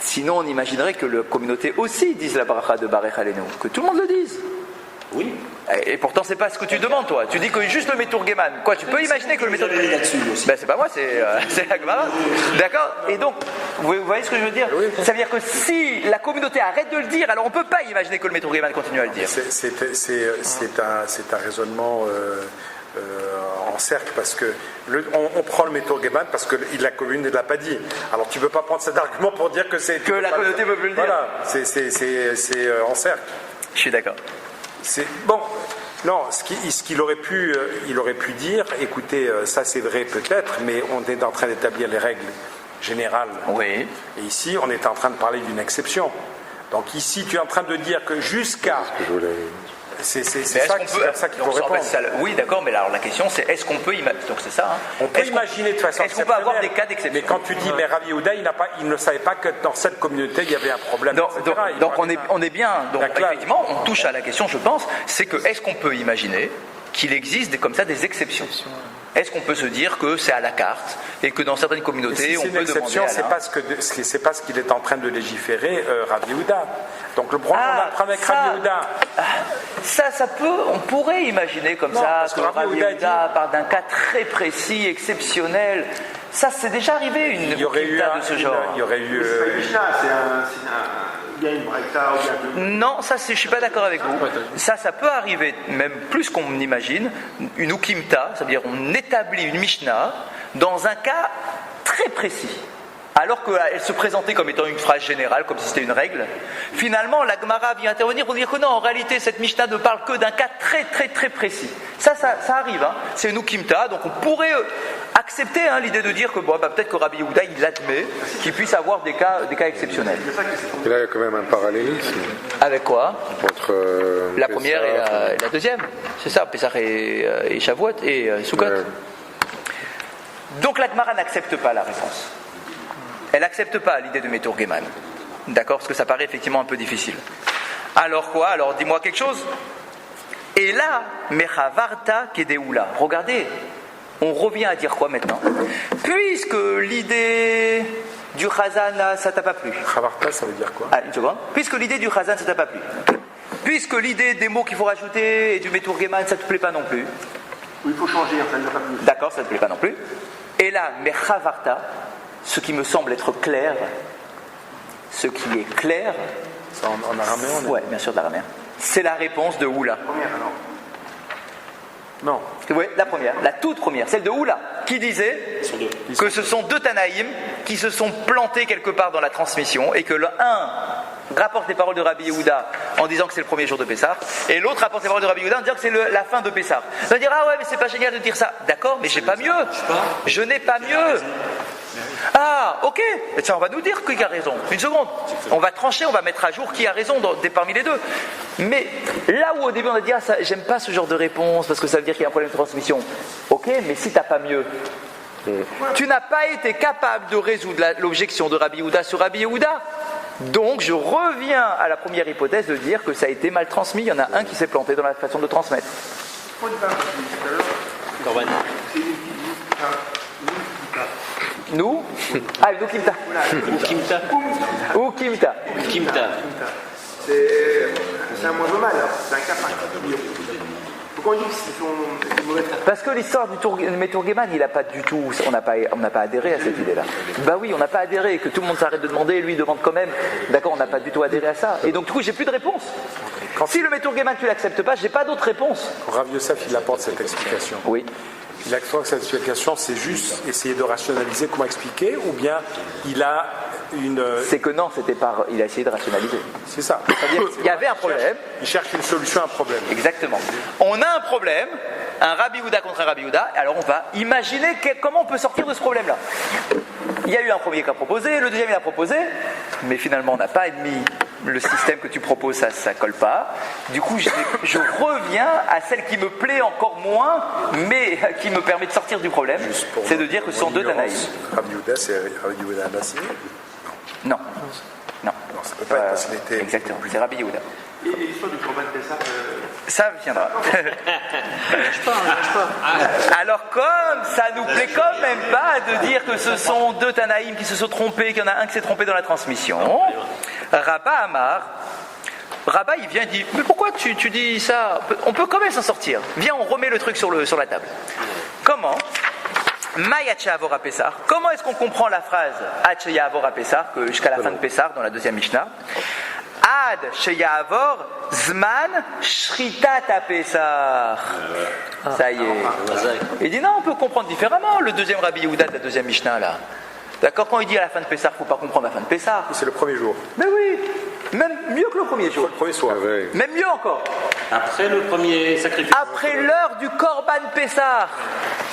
Sinon, on imaginerait que la communauté aussi dise la bracha de Barech Aleinu, que tout le monde le dise. Oui. Et pourtant, c'est pas ce que tu demandes, toi. Tu dis que juste le Metourgueman. Quoi, tu peux imaginer que le Metourgueman. là-dessus aussi. Ben, c'est pas moi, c'est la Gemara. D'accord? Et donc, vous voyez ce que je veux dire? Ça veut dire que si la communauté arrête de le dire, alors on peut pas imaginer que le Metourgueman continue à le dire. C'est un raisonnement en cercle, parce que on prend le Metourgueman parce que la commune ne l'a pas dit. Alors tu peux pas prendre cet argument pour dire que c'est... Que la communauté ne peut plus le dire. Voilà, c'est en cercle. Je suis d'accord. Bon, non, ce qu'il aurait pu, il aurait pu dire, écoutez, ça c'est vrai peut-être, mais on est en train d'établir les règles générales. Oui. Et ici, on est en train de parler d'une exception. Donc ici, tu es en train de dire que jusqu'à... C'est ça qu'il faut répondre. En fait, oui, d'accord, mais alors la question c'est est-ce qu'on peut imaginer. Donc c'est ça. Hein. On peut imaginer de façon. Est-ce qu'on peut avoir des cas d'exception? Mais quand tu dis, mais Rav Yehuda, il ne savait pas que dans cette communauté il y avait un problème. Donc on est bien. Donc effectivement, on touche à la question, je pense, c'est que est-ce qu'on peut imaginer qu'il existe comme ça des exceptions? Est-ce qu'on peut se dire que c'est à la carte et que dans certaines communautés on peut demander à c'est pas ce qu'il est en train de légiférer Rav Yehuda. Donc le problème on apprend avec Rav Yehuda. On pourrait imaginer comme ça que Rav Yehuda part d'un cas très précis, exceptionnel. Ça, c'est déjà arrivé une de ce genre. Il y aurait eu. C'est pas une Mishnah, c'est bien une braïta ou bien deux. Non, ça, je ne suis pas d'accord avec vous. Ça peut arriver, même plus qu'on imagine, une ukimta, c'est-à-dire on établit une Mishnah dans un cas très précis. Alors qu'elle se présentait comme étant une phrase générale, comme si c'était une règle, finalement la Gemara vient intervenir pour dire que non, en réalité cette Mishnah ne parle que d'un cas très très très précis. Ça arrive, hein. C'est une ukimta, donc on pourrait accepter l'idée de dire que peut-être que Rabbi Yehuda il admet qu'il puisse avoir des cas exceptionnels. Et là il y a quand même un parallélisme. Avec quoi? Entre la première et la deuxième, c'est ça, Pessah et Shavuot et Sukkot. Ouais. Donc la Gemara n'accepte pas la réponse. Elle n'accepte pas l'idée de Meturgeman. D'accord? Parce que ça paraît effectivement un peu difficile. Alors quoi? Alors dis-moi quelque chose. Et là, Mechavarta Kedeoula. Regardez, on revient à dire quoi maintenant? Puisque l'idée du Chazan, ça t'a pas plu. Chavarta, ça veut dire quoi? Une seconde. Puisque l'idée du Chazan, ça t'a pas plu. Puisque l'idée des mots qu'il faut rajouter et du Meturgeman, ça te plaît pas non plus. Ou il faut changer, ça ne va pas plus. D'accord, ça ne te plaît pas non plus. Et là, Mechavarta, ce qui me semble être clair, ce qui est clair, C'est en araméen, ouais, bien sûr, de l'araméen, c'est la réponse de Oula. Première alors. Non. Oui, la première, la toute première, celle de Oula, qui disait que ce sont deux Tanaïm qui se sont plantés quelque part dans la transmission et que un rapporte les paroles de Rabbi Yehuda en disant que c'est le premier jour de Pessah et l'autre rapporte les paroles de Rabbi Yehuda en disant que c'est la fin de Pessah. On va dire ah ouais mais c'est pas génial de dire ça. D'accord, mais j'ai pas mieux. Je n'ai pas mieux. Ah, ok. Et tiens, on va nous dire qui a raison. Une seconde. On va trancher, on va mettre à jour qui a raison parmi les deux. Mais là où au début on a dit ah, ça, j'aime pas ce genre de réponse parce que ça veut dire qu'il y a un problème de transmission. Ok, mais si t'as pas mieux. Tu n'as pas été capable de résoudre l'objection de Rabbi Yehuda sur Rabbi Yehuda. Donc je reviens à la première hypothèse de dire que ça a été mal transmis. Il y en a un qui s'est planté dans la façon de transmettre. Pourquoi on dit pas Corban. c'est une Nous nous Kimta. Kimta. Ou Kimta. Kimta. c'est un moins mal, c'est un cas particulier. Pourquoi on dit que c'est une mauvaise traduction? Parce que l'histoire du Meturgeman, il n'a pas du tout, on n'a pas adhéré à cette idée-là. Bah oui, on n'a pas adhéré, que tout le monde s'arrête de demander, lui il demande quand même. D'accord, on n'a pas du tout adhéré à ça. Et donc du coup, j'ai plus de réponse. Si le Meturgeman tu l'acceptes pas, j'ai pas d'autre réponse. Rav Yosef, il apporte cette explication. Oui. Il apporte cette explication, c'est juste essayer de rationaliser comment expliquer, ou bien il a une... C'est que non, il a essayé de rationaliser. C'est ça. C'est-à-dire qu'il y avait un problème. Il cherche une solution à un problème. Exactement. On a un problème, un Rabbi Yehuda contre un Rabbi Yehuda, alors on va imaginer comment on peut sortir de ce problème-là. Il y a eu un premier qui a proposé, le deuxième il a proposé, mais finalement on n'a pas admis le système que tu proposes, ça colle pas. Du coup, je reviens à celle qui me plaît encore moins, mais qui me permet de sortir du problème, c'est de dire que ce sont deux Tanaïm. Rabbi Yehuda, c'est Rabbi Yehuda Anassi? Non. Non, ça peut pas être parce qu'il était... Exactement, c'est Rabbi Yehuda. Et l'histoire du Corban Pessah, Ça viendra. Alors comme ça nous plaît quand même pas de dire que ce sont deux Tanaïm qui se sont trompés, qu'il y en a un qui s'est trompé dans la transmission, Rabba Amar, Rabba il vient et dit mais pourquoi tu dis ça? On peut quand même s'en sortir. Viens, on remet le truc sur la table. Comment? Mayacha Avora Pessah. Comment est-ce qu'on comprend la phrase Acheya Avora Pessah, jusqu'à la fin de Pessah dans la deuxième Mishnah? Ad Sheyavor Zman Shritat Pessah. Ça y est. Il dit non, on peut comprendre différemment le deuxième Rabbi Yehuda de la deuxième Mishnah là. D'accord, quand il dit à la fin de Pessah, il ne faut pas comprendre la fin de Pessah. C'est le premier jour. Mais oui, même mieux que le premier jour. Le premier soir. Même mieux encore. Après le premier sacrifice. Après l'heure du Korban Pessah.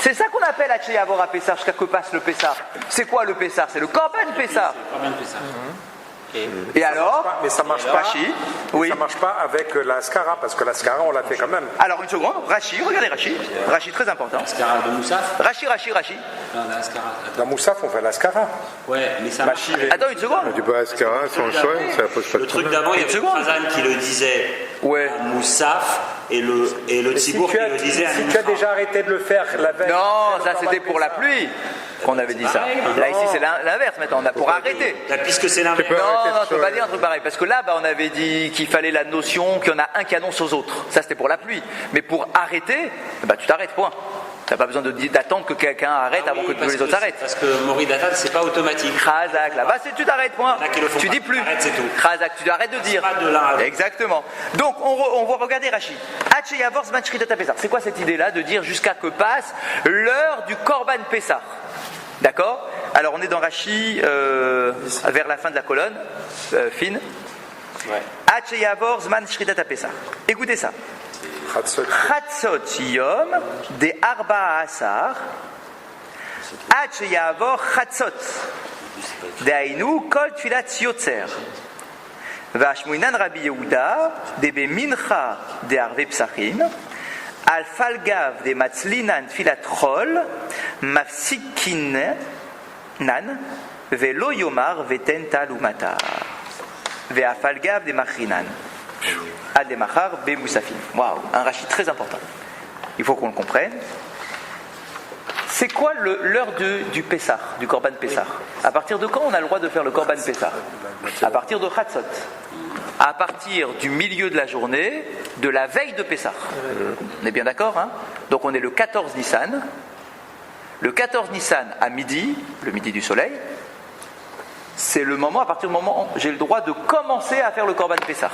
C'est ça qu'on appelle Acheya Avora Pessah, jusqu'à que passe le Pessah. C'est quoi le Pessah? C'est le Korban Pessah. Korban Pessah. Et alors Mais ça marche pas. Rashi, oui. Ça marche pas avec la Skara, parce que la Skara, on l'a fait quand même. Alors une seconde, Rashi, regardez Rashi. Rashi très important. Ascara de Moussaf. Rashi. Non, la Ascara. Dans Moussaf, on fait la Skara. Ouais, mais ça marche. Attends une seconde. Du bas Ascara, sans choix, ça pose pas de Le truc problème. d'avant, il y avait Une seconde. Khazan qui le disait Ouais. à Moussaf et le Tzibour qui le disait à si tu as Moussaf. déjà arrêté de le faire la veille... Non, ça c'était pour la pluie qu'on avait dit ça. Là ici c'est l'inverse maintenant, on a pour arrêter. Là, puisque c'est l'inverse. Non, tu peux pas dire un truc pareil. Parce que là, on avait dit qu'il fallait la notion qu'il y en a un qui annonce aux autres. Ça, c'était pour la pluie. Mais pour arrêter, tu t'arrêtes, point. T'as pas besoin d'attendre que quelqu'un arrête avant que tous les autres s'arrêtent. Parce que Moridatat, c'est pas automatique. Khazak, là-bas, tu t'arrêtes, point. Il y en a qui le font Tu pas. dis plus. Arrête, c'est tout. Khazak, tu arrêtes de dire. Pas de l'un à l'autre. Exactement. Donc, on va regarder Rashi. Hacheyavor Zman Shritat Pesach. C'est quoi cette idée-là de dire jusqu'à que passe l'heure du Korban Pesach? D'accord? Alors, on est dans Rashi, vers la fin de la colonne, fine. Hacheyavor Zman Shritat Pesach. Écoutez ça. Chatzot Yom de Arba Asar Ad Sheyavor Chatzot Dehainu Kol Tfilat Yotzer Vashmuinan Rabbi Yehuda Debe Mincha de Arve Psachim Al Falgav de Matzlinan Tfilat Chol Mafsikinan Velo Yomar Veten Talumatar Ve'afalgav de Machrinan Ad-Demachar Be-Moussafim. Waouh, un rachis très important. Il faut qu'on le comprenne. C'est quoi l'heure du Pessah, du Korban Pessah? À partir de quand on a le droit de faire le Korban Pessah? À partir de Chatzot. À partir du milieu de la journée, de la veille de Pessah. On est bien d'accord, hein? Donc on est le 14 Nissan. Le 14 Nissan à midi, le midi du soleil, c'est le moment, à partir du moment où j'ai le droit de commencer à faire le Korban Pessah.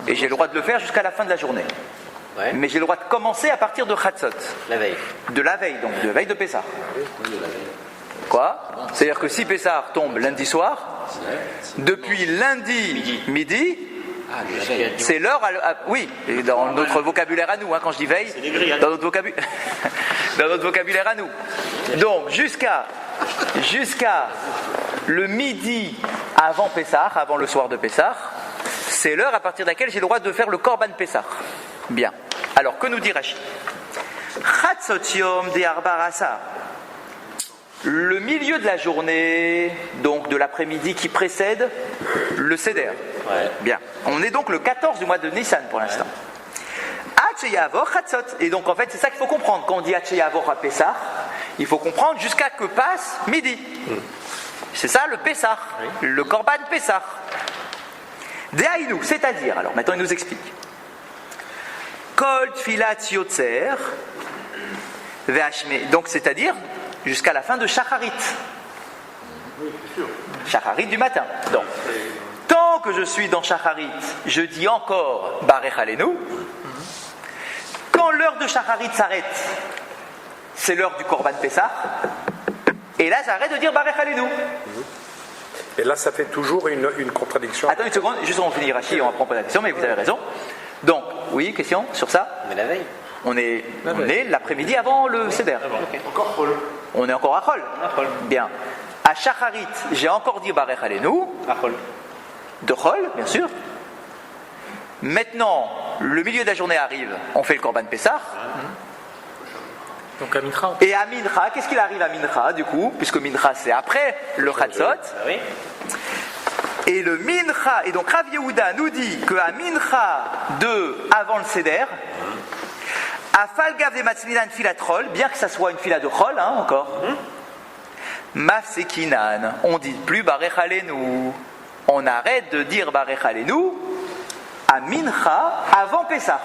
Et j'ai le droit de le faire jusqu'à la fin de la journée. Ouais. Mais j'ai le droit de commencer à partir de Chatzot. La veille. De la veille, donc de la veille de Pessah. Quoi? C'est-à-dire que si Pessah tombe lundi soir, depuis lundi midi, c'est l'heure oui, et dans notre vocabulaire à nous, hein, quand je dis veille, dans notre vocabulaire à nous. Donc jusqu'à le midi avant Pessah, avant le soir de Pessah, c'est l'heure à partir de laquelle j'ai le droit de faire le Korban Pessah. Bien. Alors, que nous dit Rashi? Chatzot Yom de Arba Asar. Le milieu de la journée, donc de l'après-midi qui précède le Seder. Ouais. Bien. On est donc le 14 du mois de Nissan pour l'instant. Hacheyavor Chatzot. Et donc, en fait, c'est ça qu'il faut comprendre. Quand on dit Hacheyavor à Pessah, il faut comprendre jusqu'à que passe midi. C'est ça le Pessah, le Korban Pessah. Dehainu, c'est-à-dire, alors maintenant il nous explique. Kol Tfilat Yotzer Ve'ashme, donc c'est-à-dire jusqu'à la fin de Shacharit. Shacharit du matin. Donc, tant que je suis dans Shacharit, je dis encore Barech Aleinu. Quand l'heure de Shacharit s'arrête, c'est l'heure du Korban Pessah. Et là, j'arrête de dire Barech Aleinu. Et là, ça fait toujours une contradiction. Attends une seconde, juste on finit Rachi, on apprend pas la question, mais vous avez raison. Donc, oui, question sur ça? Mais la veille. On est l'après-midi avant le Seder. Encore Chol. On est encore à Chol. Bien. À Shacharit, j'ai encore dit Barech Aleinu. De Chol, bien sûr. Maintenant, le milieu de la journée arrive, on fait le Korban Pessah. Donc à Mincha. Et à Mincha, qu'est-ce qu'il arrive à Mincha du coup? Puisque Mincha c'est après le Chatzot. Oui. Et le Mincha, et donc Rav Yehuda nous dit qu'à Mincha avant le Seder, à Falgav de Matzlinan Filat Chol, bien que ça soit une fila de Chol, hein, encore, Mafsekinan, on dit plus Barech Aleinu. On arrête de dire Barech Aleinu à Mincha avant Pessah.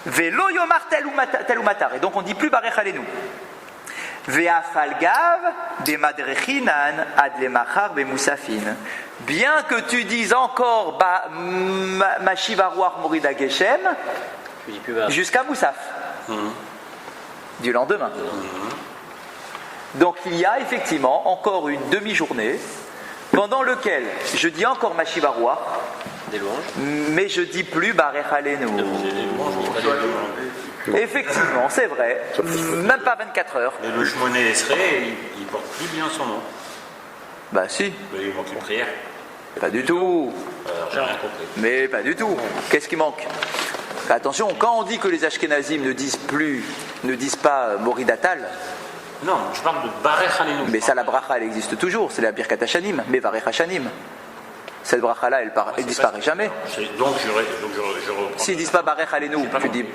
Velo Yomar Talumatar, et donc on dit plus Barech Aleinu. Ve'afalgav de Madrechinan ad lemachar bemusafin. Bien que tu dises encore Mashivaruach Morida Geshem jusqu'à Moussaf, du lendemain. Donc il y a effectivement encore une demi-journée pendant laquelle je dis encore Mashivaruach, mais je dis plus Barech Aleinu. Effectivement, c'est vrai. Même pas 24 heures. Et le Shmoné Esrei, il porte plus bien son nom. Bah si. Il manque une prière. Pas du tout. Alors, j'ai rien compris. Mais pas du tout. Qu'est-ce qui manque? Attention, quand on dit que les Ashkenazim ne disent pas Moridatal. Non, je parle de Barech Aleinu. Mais ça, la bracha, elle existe toujours. C'est la Birkat Hashanim. Mais Barech Hashanim. Cette bracha-là, elle disparaît jamais. Donc je reprends. S'ils disent pas Barech Aleinu, tu dis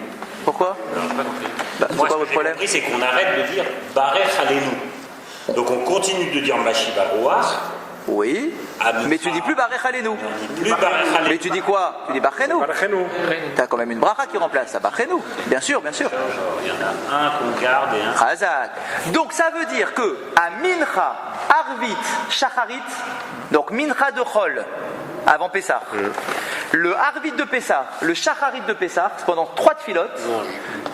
pourquoi? Alors, j'ai pas compris. Bah, c'est Moi, pas ce votre que j'ai problème. compris, c'est qu'on arrête de dire Barech Aleinu. Donc on continue de dire Mashivaruach. Oui. Mais tu dis plus Barech Aleinu. Mais tu dis quoi? Tu dis Barchenu. Tu as quand même une bracha qui remplace ça. Barchenu. Bien sûr, bien sûr. Il y en a un qu'on garde et un. Chazak. Donc ça veut dire que à Mincha, Arvit, Shacharit, donc Mincha de Chol, avant Pessah, le Arvit de Pessah, le Shacharit de Pessah, pendant 3 tfilotes,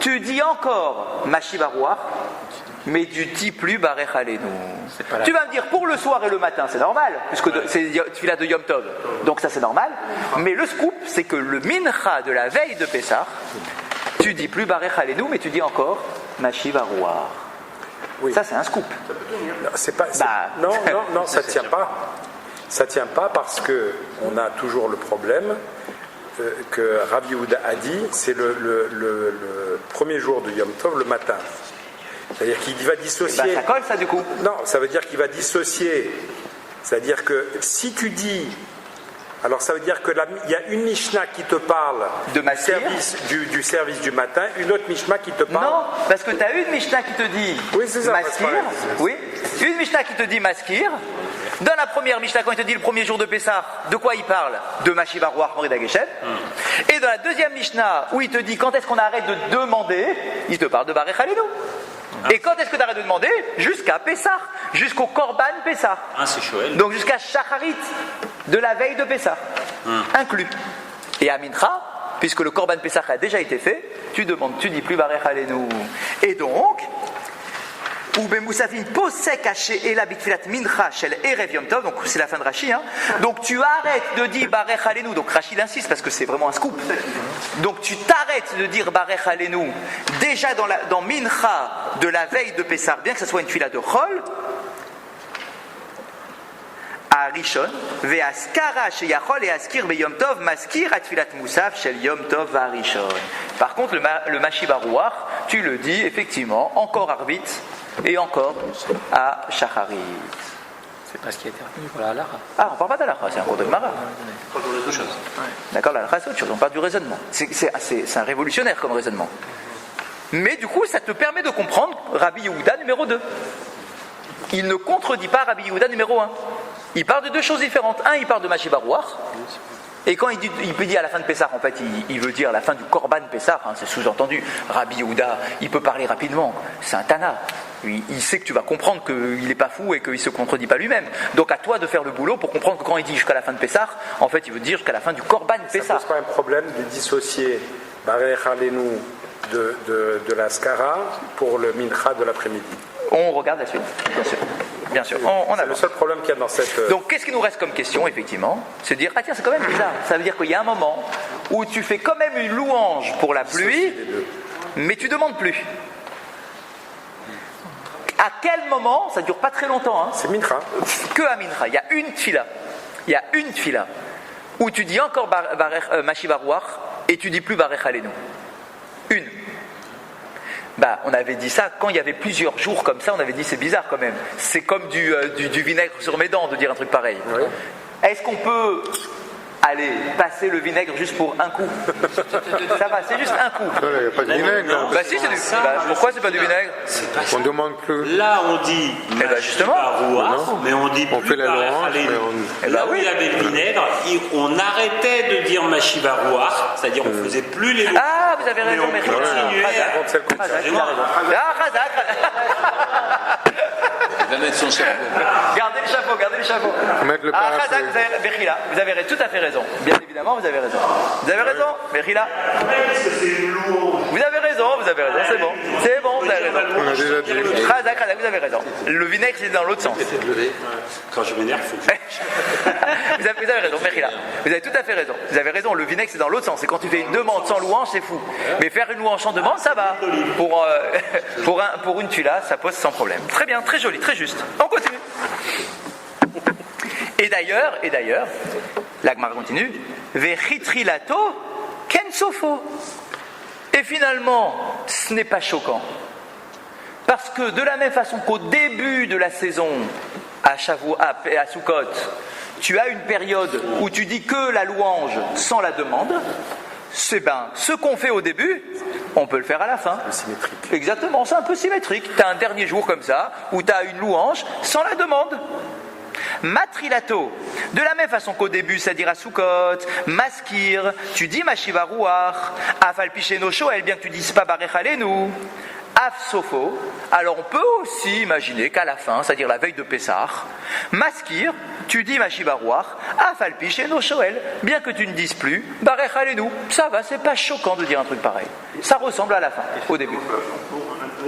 tu dis encore Mashivarouach, mais tu dis plus Barech Aleinu. Tu vas me dire pour le soir et le matin, c'est normal, puisque c'est tfilat de Yom Tov, donc ça c'est normal. Mais le scoop, c'est que le Mincha de la veille de Pessah, tu dis plus Barech Aleinu, mais tu dis encore Mashivarouach. Oui. Ça c'est un scoop. Non, ça tient pas. Ça tient pas parce que on a toujours le problème que Rabbi Yehuda a dit, c'est le premier jour de Yom Tov, le matin. C'est-à-dire qu'il va dissocier. Ça colle ça du coup? Non, ça veut dire qu'il va dissocier. C'est-à-dire que si tu dis. Alors ça veut dire qu'il y a une Mishnah qui te parle du service du matin, une autre Mishnah qui te parle. Non, parce que tu as une Mishnah qui te dit Maskir. Oui, une Mishnah qui te dit Maskir. Dans la première Mishnah, quand il te dit le premier jour de Pessah, de quoi il parle? De Mashivarouach Morid Hageshem. Et dans la deuxième Mishnah, où il te dit quand est-ce qu'on arrête de demander, il te parle de Barech Aleinu. Et quand est-ce que tu arrêtes de demander? Jusqu'à Pessah, jusqu'au Korban Pessah. C'est Shoel. Donc jusqu'à Shacharit, de la veille de Pessah, inclus. Et à Mincha, puisque le Korban Pessah a déjà été fait, tu dis plus Barech Aleinu. Et donc, ou Bemoussafin posek haché et la bitfilat mincha shel erev yom tov, donc c'est la fin de Rashi, donc tu arrêtes de dire Barech Aleinu, donc Rashi insiste parce que c'est vraiment un scoop, donc tu t'arrêtes de dire Barech Aleinu déjà dans mincha de la veille de Pessah, bien que ce soit une fila de Chol, à Rishon, ve'askara sheyachol et askir beyom tov maskir atfilat moussaf shel yom tov va'rishon. Par contre le Mashivarouach, tu le dis effectivement encore Arvit et encore à Shacharit. C'est pas ce qui a été retenu pour la halakha. Ah, on parle pas de la halakha, c'est un cours de Gemara. D'accord, la halakha c'est autre chose, on parle du raisonnement. C'est un révolutionnaire comme raisonnement. Mais du coup, ça te permet de comprendre Rabbi Yehuda numéro 2. Il ne contredit pas Rabbi Yehuda numéro 1. Il parle de 2 choses différentes. Un, il parle de Mashivarouach. Et quand il peut dire à la fin de Pessah, en fait, il veut dire la fin du Korban Pessah, c'est sous-entendu. Rabbi Yehuda, il peut parler rapidement. C'est un Tana. Il sait que tu vas comprendre qu'il n'est pas fou et qu'il ne se contredit pas lui-même. Donc à toi de faire le boulot pour comprendre que quand il dit jusqu'à la fin de Pessah, en fait, il veut dire jusqu'à la fin du Korban Pessah. Ça pose pas un problème de dissocier Barech Aleinu de la Skara pour le Mincha de l'après-midi. On regarde la suite, bien sûr. Bien sûr. C'est le seul problème qu'il y a dans cette. Donc, qu'est-ce qui nous reste comme question, effectivement? C'est de dire, ah tiens, c'est quand même bizarre. Ça veut dire qu'il y a un moment où tu fais quand même une louange pour la pluie, mais tu demandes plus. À quel moment? Ça dure pas très longtemps. C'est Mincha. Que à Mincha. Il y a une tfila. Où tu dis encore Mashivarouach et tu dis plus Barech Aleinu. Une. On avait dit ça quand il y avait plusieurs jours comme ça, on avait dit c'est bizarre quand même. C'est comme du vinaigre sur mes dents de dire un truc pareil. Oui. Est-ce qu'on peut passer le vinaigre juste pour un coup? Ça va, c'est juste un coup. Il n'y a pas de vinaigre. Si, c'est du. Pourquoi c'est pas du vinaigre? On ne demande plus. Là, on dit. Justement. Mais on dit. On fait la louange. Là où il y avait le vinaigre, on arrêtait de dire Mashivarouach, c'est-à-dire on faisait plus les. Ah, vous avez raison, mais on continuait. Il va mettre son chapeau. Gardez le chapeau. Mettre le parapluie. Vous avez tout à fait raison. Bien évidemment, vous avez raison. Vous avez raison, Bechila. Vous avez raison, c'est bon. Vous avez raison. On a déjà dit. Khazak, vous avez raison. Le vinaigre, c'est dans l'autre sens. Quand je m'énerve, il faut que vous avez raison, Bechila. Vous avez tout à fait raison. Vous avez raison, le vinaigre, c'est dans l'autre sens. Et quand tu fais une demande sans louange, c'est fou. Mais faire une louange sans demande, ça va. Pour une tuila, ça pose sans problème. Très bien, très joli, très juste. On continue. Et d'ailleurs, la Gemara continue, Vechitrilato kensofo. Et finalement, ce n'est pas choquant. Parce que de la même façon qu'au début de la saison, à Sukkot, tu as une période où tu dis que la louange sans la demande, ce qu'on fait au début, on peut le faire à la fin. C'est symétrique. Exactement, c'est un peu symétrique. Tu as un dernier jour comme ça, où tu as une louange sans la demande. Matrilato. De la même façon qu'au début, c'est-à-dire à Sukkot, Maskir, tu dis Mashiva Ruach, Afal Picheno Shoel, bien que tu dises pas Barech Alenu, Af Sofo. Alors on peut aussi imaginer qu'à la fin, c'est-à-dire la veille de Pessah, Maskir, tu dis Mashiva Ruach, Afal Picheno Shoel, bien que tu ne dises plus Barech Alenu. Ça va, c'est pas choquant de dire un truc pareil. Ça ressemble à la fin, au début. On peut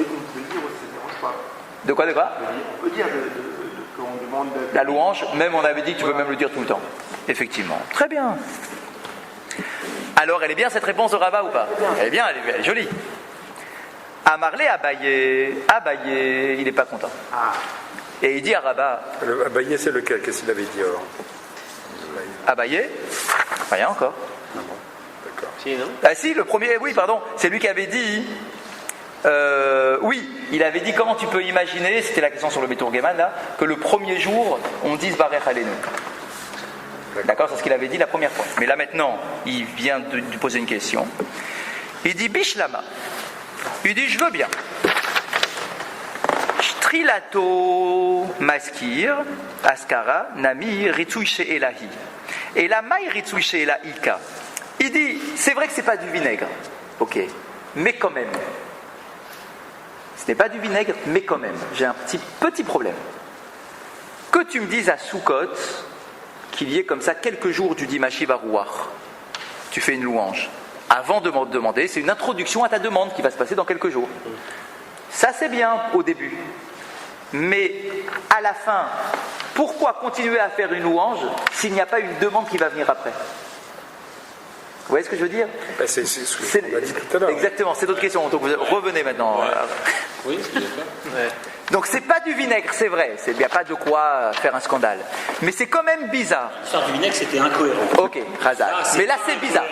dire, ça ne dérange pas. De quoi On peut dire qu'on demande... La louange, même on avait dit que tu peux même le dire tout le temps. Effectivement. Très bien. Alors, elle est bien cette réponse de Rava ou pas? Elle est bien, elle est jolie. Amarlé Abaye, il n'est pas content. Et il dit à Rava... Abaye, c'est lequel? Qu'est-ce qu'il avait dit alors? Abaye? Rien encore. Ah bon, d'accord. Si, non? Ah si, le premier, oui, pardon. C'est lui qui avait dit... oui, il avait dit comment tu peux imaginer, c'était la question sur le Beturgeman là, que le premier jour on dise Barech Alenu. D'accord, c'est ce qu'il avait dit la première fois. Mais là maintenant, il vient de poser une question. Il dit Bishlama. Il dit je veux bien. Shtrilato Maskir, Askara, Nami, Ritsui She'elahi. Et la Maï Ritsui She'elahika. Il dit c'est vrai que c'est pas du vinaigre. Ok, mais quand même. Ce n'est pas du vinaigre, mais quand même, j'ai un petit problème. Que tu me dises à Sukkot qu'il y ait comme ça quelques jours du Dimashi Barouach, tu fais une louange. Avant de me demander, c'est une introduction à ta demande qui va se passer dans quelques jours. Ça c'est bien au début. Mais à la fin, pourquoi continuer à faire une louange s'il n'y a pas une demande qui va venir après ? Vous voyez ce que je veux dire? C'est ce qu'on a dit tout à l'heure. Exactement, c'est d'autres questions. Donc vous revenez maintenant. Oui, je suis d'accord. Ouais. Donc c'est pas du vinaigre, c'est vrai. Il n'y a pas de quoi faire un scandale. Mais c'est quand même bizarre. L'histoire du vinaigre, c'était incohérent. Ok, Razak. Mais là c'est bizarre.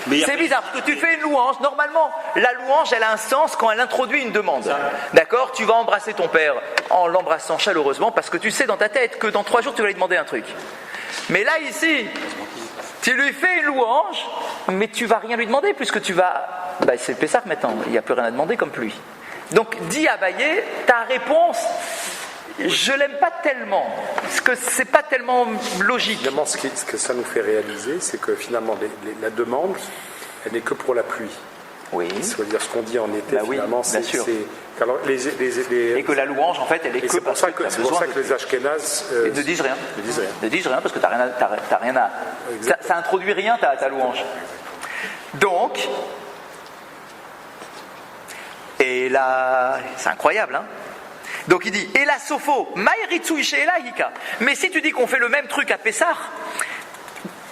C'est bizarre parce que tu fais une louange. Normalement, la louange, elle a un sens quand elle introduit une demande. D'accord? Tu vas embrasser ton père en l'embrassant chaleureusement parce que tu sais dans ta tête que dans 3 jours tu vas lui demander un truc. Mais là ici, tu lui fais une louange, mais tu vas rien lui demander puisque tu vas... c'est le Pessah maintenant, il n'y a plus rien à demander comme pluie. Donc dis à Baye, ta réponse, je l'aime pas tellement, parce que c'est pas tellement logique. Finalement, ce que ça nous fait réaliser, c'est que finalement, la demande, elle n'est que pour la pluie. Oui. C'est-à-dire ce qu'on dit en été, finalement, bien sûr. Alors, et que la louange, en fait, elle est que parce que c'est pour ça que les Ashkénazes ne disent rien. Ne disent rien parce que t'as rien à. Ça introduit rien ta louange. Donc, et là, c'est incroyable, hein. Donc il dit, et la sopho, maïritsu isheelahika. Mais si tu dis qu'on fait le même truc à Pessah,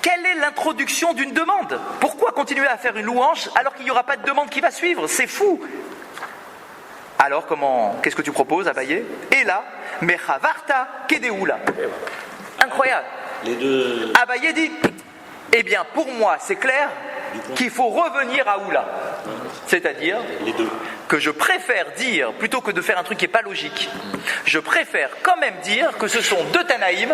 quelle est l'introduction d'une demande? Pourquoi continuer à faire une louange alors qu'il n'y aura pas de demande qui va suivre? C'est fou. Alors qu'est-ce que tu proposes, Abaye? Et là, mechavarta kedeoula. Incroyable. Les deux. Abaye dit, eh bien pour moi c'est clair qu'il faut revenir à Oula. C'est-à-dire Les deux. que je préfère dire, plutôt que de faire un truc qui n'est pas logique, je préfère quand même dire que ce sont 2 Tanaïm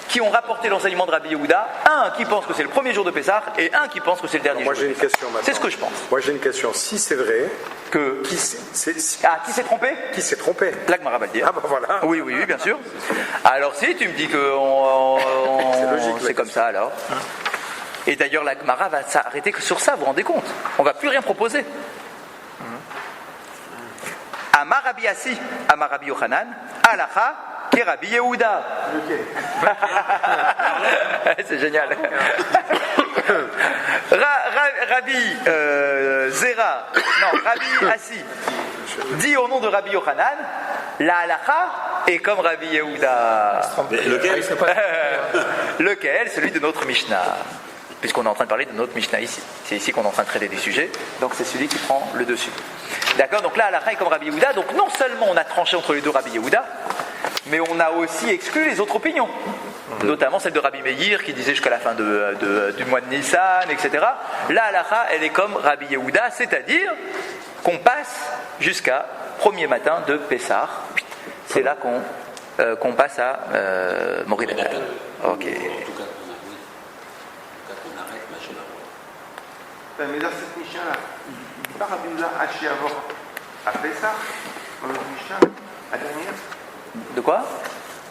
qui ont rapporté l'enseignement de Rabbi Yehuda, un qui pense que c'est le premier jour de Pessah et un qui pense que c'est le dernier Moi jour. j'ai une question maintenant. C'est ce que je pense. Moi j'ai une question. Si c'est vrai, Que... qui s'est trompé? Qui s'est trompé? L'Agmara va le dire. Ah bah voilà. Oui, bien sûr. Alors si tu me dis que C'est logique, c'est comme ça alors. Et d'ailleurs l'Agmara va s'arrêter que sur ça, vous vous rendez compte? On va plus rien proposer. Amar Rabbi Assi, Amar Rabbi Yochanan, Halacha, qui Rabbi Yehuda. C'est génial. Rabbi Zera, non, Rabbi Assi, dit au nom de Rabbi Yochanan, la Halacha est comme Rabbi Yehuda. Lequel? Lequel? Celui de notre Mishnah. Puisqu'on est en train de parler de notre Mishnah ici. C'est ici qu'on est en train de traiter des sujets, donc c'est celui qui prend le dessus. D'accord? Donc là, Halacha est comme Rabbi Yehuda, donc non seulement on a tranché entre les deux Rabbi Yehuda, mais on a aussi exclu les autres opinions. Notamment celle de Rabbi Meir qui disait jusqu'à la fin du mois de Nissan, etc. La Halacha, elle est comme Rabbi Yehuda, c'est-à-dire qu'on passe jusqu'à premier matin de Pessah. C'est là qu'on passe à Morid. Ok. Mais dans cette Mishnah-là, il part Rabbi Yehuda Hachi avant à Pessah, dans notre Mishnah, la dernière. De quoi?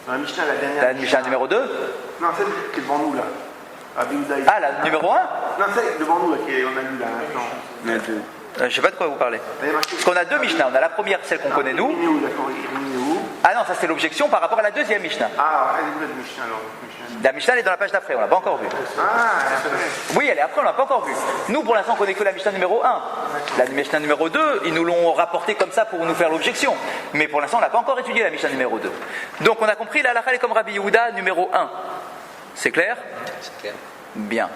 Dans la Mishnah, la dernière. La Mishnah numéro 2? Non, celle qui est devant nous là. Rabbi Yehuda, Ah, la numéro 1? Non, celle devant nous là, qu'on a lu là. Non. Je ne sais pas de quoi vous parlez. Parce qu'on a deux Mishnah. On a la première, celle qu'on connaît nous. Ah non, ça c'est l'objection par rapport à la deuxième Mishnah. Ah, elle est où la Mishnah alors? La Mishnah elle est dans la page d'après, on l'a pas encore vue. Ah, après. Oui, elle est après, on l'a pas encore vue. Nous, pour l'instant, on connaît que la Mishnah numéro 1. La Mishnah numéro 2, ils nous l'ont rapporté comme ça pour nous faire l'objection. Mais pour l'instant, on n'a pas encore étudié la Mishnah numéro 2. Donc, on a compris la halakha est comme Rabbi Yehuda numéro 1. C'est clair? C'est clair. Bien.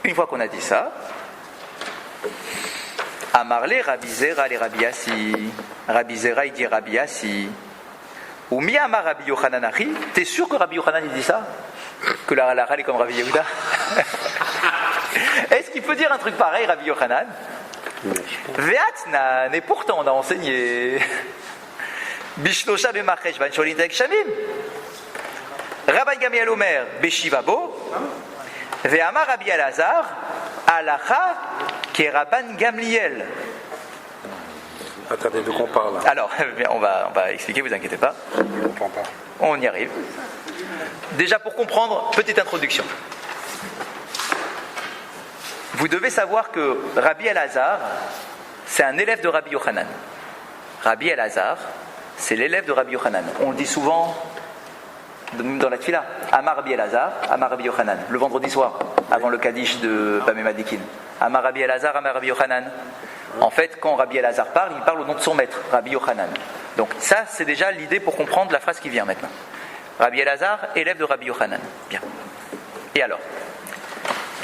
Une fois qu'on a dit ça, Amarle Rabbi Zera les Rabbi Yassi. Rabbi Zera il dit Rabbi Yassi. Ou mi Amar Rabbi Yochanan Achi. T'es sûr que Rabbi Yochanan il dit ça? Que la halakha est comme Rabbi Yehuda? Est-ce qu'il peut dire un truc pareil, Rabbi Yochanan? Ve'atnan, et pourtant on a enseigné. Bishlosha b'machesh v'ancholit avec Shamim. Rabbi Gamiel Omer Beshivabo. Ve'amar Rabbi Elazar Halacha qui est Rabban Gamliel. Attendez, de quoi on parle là? Alors, on va expliquer, vous inquiétez pas. On y arrive. Déjà pour comprendre, petite introduction. Vous devez savoir que Rabbi Elazar, c'est un élève de Rabbi Yochanan. Rabbi Elazar, c'est l'élève de Rabbi Yochanan. On le dit souvent dans la tfila. Amar Rabbi Elazar, Amar Rabbi Yochanan. Le vendredi soir, avant le Kaddish de Bameh Madikin. Amar Rabbi Elazar, Amar Rabbi Yochanan. En fait, quand Rabbi Elazar parle, il parle au nom de son maître, Rabbi Yochanan. Donc ça, c'est déjà l'idée pour comprendre la phrase qui vient maintenant. Rabbi Elazar, élève de Rabbi Yochanan. Bien. Et alors,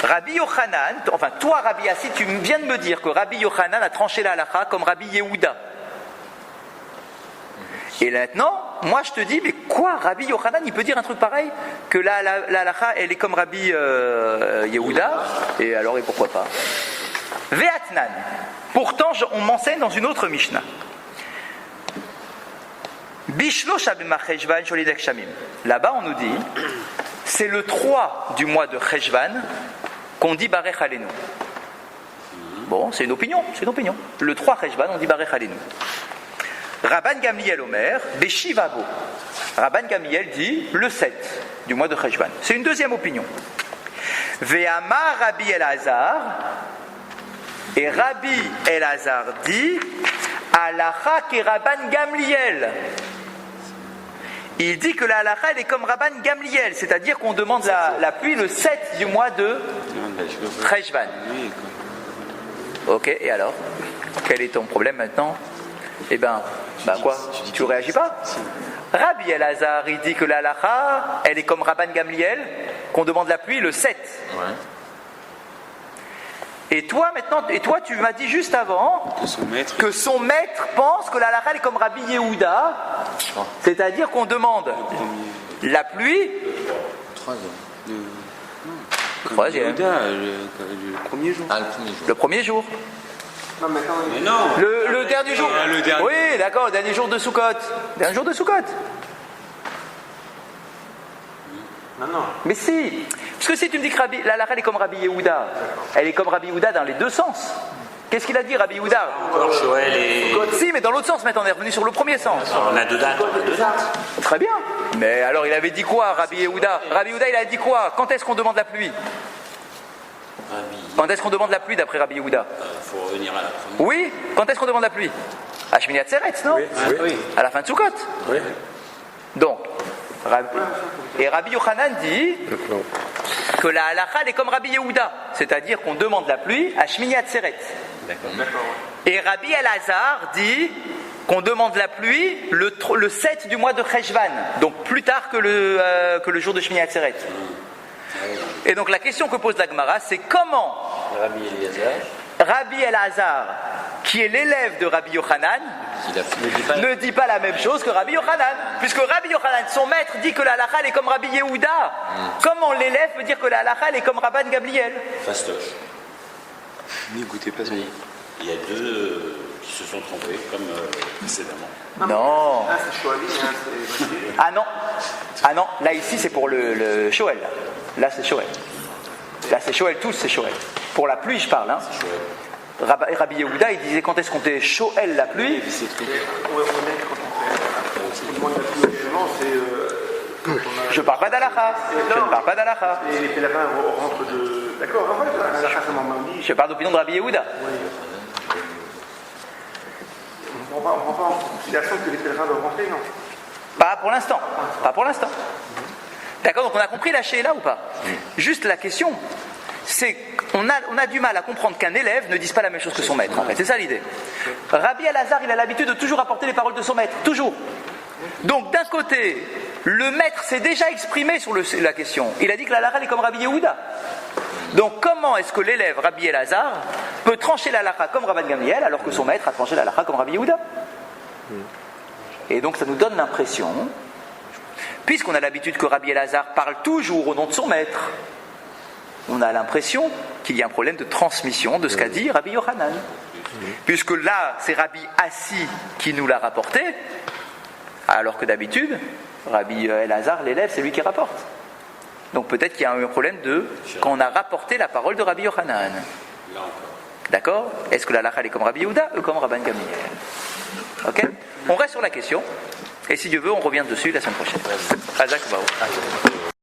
Rabbi Yochanan, enfin toi Rabbi Yassi, tu viens de me dire que Rabbi Yochanan a tranché la halakha comme Rabbi Yehuda. Et maintenant, moi je te dis, mais quoi, Rabbi Yochanan, il peut dire un truc pareil? Que la halakha, elle est comme Rabbi Yehuda? Et alors, et pourquoi pas? Ve'atnan. Pourtant, on m'enseigne dans une autre Mishnah. Là-bas, on nous dit, c'est le 3 du mois de Cheshvan qu'on dit Barech Alenu. Bon, c'est une opinion. Le 3 Cheshvan, on dit Barech Alenu. Rabban Gamliel Omer, Beshivabo. Rabban Gamliel dit le 7 du mois de Cheshvan. C'est une deuxième opinion. Ve'amar Rabbi Elazar. Et Rabbi Elazar dit Halacha ki Rabban Gamliel. Il dit que la halakha elle est comme Rabban Gamliel, c'est-à-dire qu'on demande la pluie le 7 du mois de Cheshvan. Ok, et alors? Quel est ton problème maintenant? Eh ben quoi? Tu réagis pas? Rabbi Elazar, il dit que la halakha elle est comme Rabban Gamliel, qu'on demande la pluie le 7. Ouais. Et toi tu m'as dit juste avant que son maître pense que la halakha est comme Rabbi Yehuda, c'est-à-dire qu'on demande la pluie. Troisième. Le premier jour. Ah, le premier jour. Non, mais attends, Mais non. Le dernier jour. Le dernier. Oui, d'accord, le dernier jour de Sukkot. Dernier jour de Sukkot. non. Mais si. Parce que si tu me dis que la halakha est comme Rabbi Yehuda, elle est comme Rabbi Yehuda dans les deux sens. Qu'est-ce qu'il a dit Rabbi Yehuda? Encore Joël et. Si, mais dans l'autre sens, maintenant on est revenu sur le premier sens. On a deux dates. Très bien. Mais alors il avait dit quoi Rabbi Yehuda? Rabbi Yehuda il a dit quoi? Quand est-ce qu'on demande la pluie? Quand est-ce qu'on demande la pluie d'après Rabbi Yehuda? Il faut revenir à la première. Oui, quand est-ce qu'on demande la pluie? À Shmini Atzeret, non? Oui. À la fin de Sukkot. Oui. Donc, Rabbi Yochanan dit que la halakha elle est comme Rabbi Yehuda, c'est-à-dire qu'on demande la pluie à Shmini Atzeret. D'accord. Et Rabbi Elazar dit qu'on demande la pluie le 7 du mois de Cheshvan, donc plus tard que le jour de Shmini Atzeret. Et donc la question que pose la Gemara, c'est comment Rabbi Elazar, qui est l'élève de Rabbi Yochanan, ne dit pas la même chose que Rabbi Yochanan. Puisque Rabbi Yochanan, son maître, dit que la halakha elle est comme Rabbi Yehuda. Comment l'élève peut dire que la halakha elle est comme Rabban Gamliel? Fastoche. N'écoutez pas ça. Il y a deux qui se sont trompés, comme précédemment. Non. Là, c'est Shoali, c'est. Ah non, là ici c'est pour le Shoel. Là c'est Shoel. Là c'est Shoel, tous c'est Shoel. Pour la pluie je parle. Hein. Rabbi Yehuda il disait quand est-ce qu'on fait Shoel la pluie? aussi. On demande naturellement, c'est. Je parle pas d'Alaha. Je ne parle pas d'Alaha. Et les pèlerins rentrent de. D'accord, en fait, Alaha, ça m'en dit. Je parle d'opinion de Rabbi Yehuda. Oui. On ne prend pas en considération que les pèlerins doivent rentrer, non? Pas pour l'instant. Pas pour l'instant. D'accord, donc on a compris la Sheila ou pas? Juste la question, c'est qu'on a du mal à comprendre qu'un élève ne dise pas la même chose que son maître, en fait. C'est ça l'idée. Rabbi Elazar, il a l'habitude de toujours apporter les paroles de son maître, toujours. Donc d'un côté, le maître s'est déjà exprimé sur la question. Il a dit que la halakha est comme Rabbi Yehuda. Donc comment est-ce que l'élève Rabbi Elazar peut trancher la halakha comme Rabban Gamliel alors que son maître a tranché la halakha comme Rabbi Yehuda? Et donc ça nous donne l'impression, puisqu'on a l'habitude que Rabbi Elazar parle toujours au nom de son maître, on a l'impression qu'il y a un problème de transmission de ce qu'a dit Rabbi Yochanan. Puisque là, c'est Rabbi Assi qui nous l'a rapporté, alors que d'habitude, Rabbi Elazar, l'élève, c'est lui qui rapporte. Donc peut-être qu'il y a un problème quand on a rapporté la parole de Rabbi Yochanan. D'accord? Est-ce que la halakha est comme Rabbi Yehuda ou comme Rabban Gamliel? Ok? On reste sur la question, et si Dieu veut, on revient dessus la semaine prochaine. Chazak Baruch.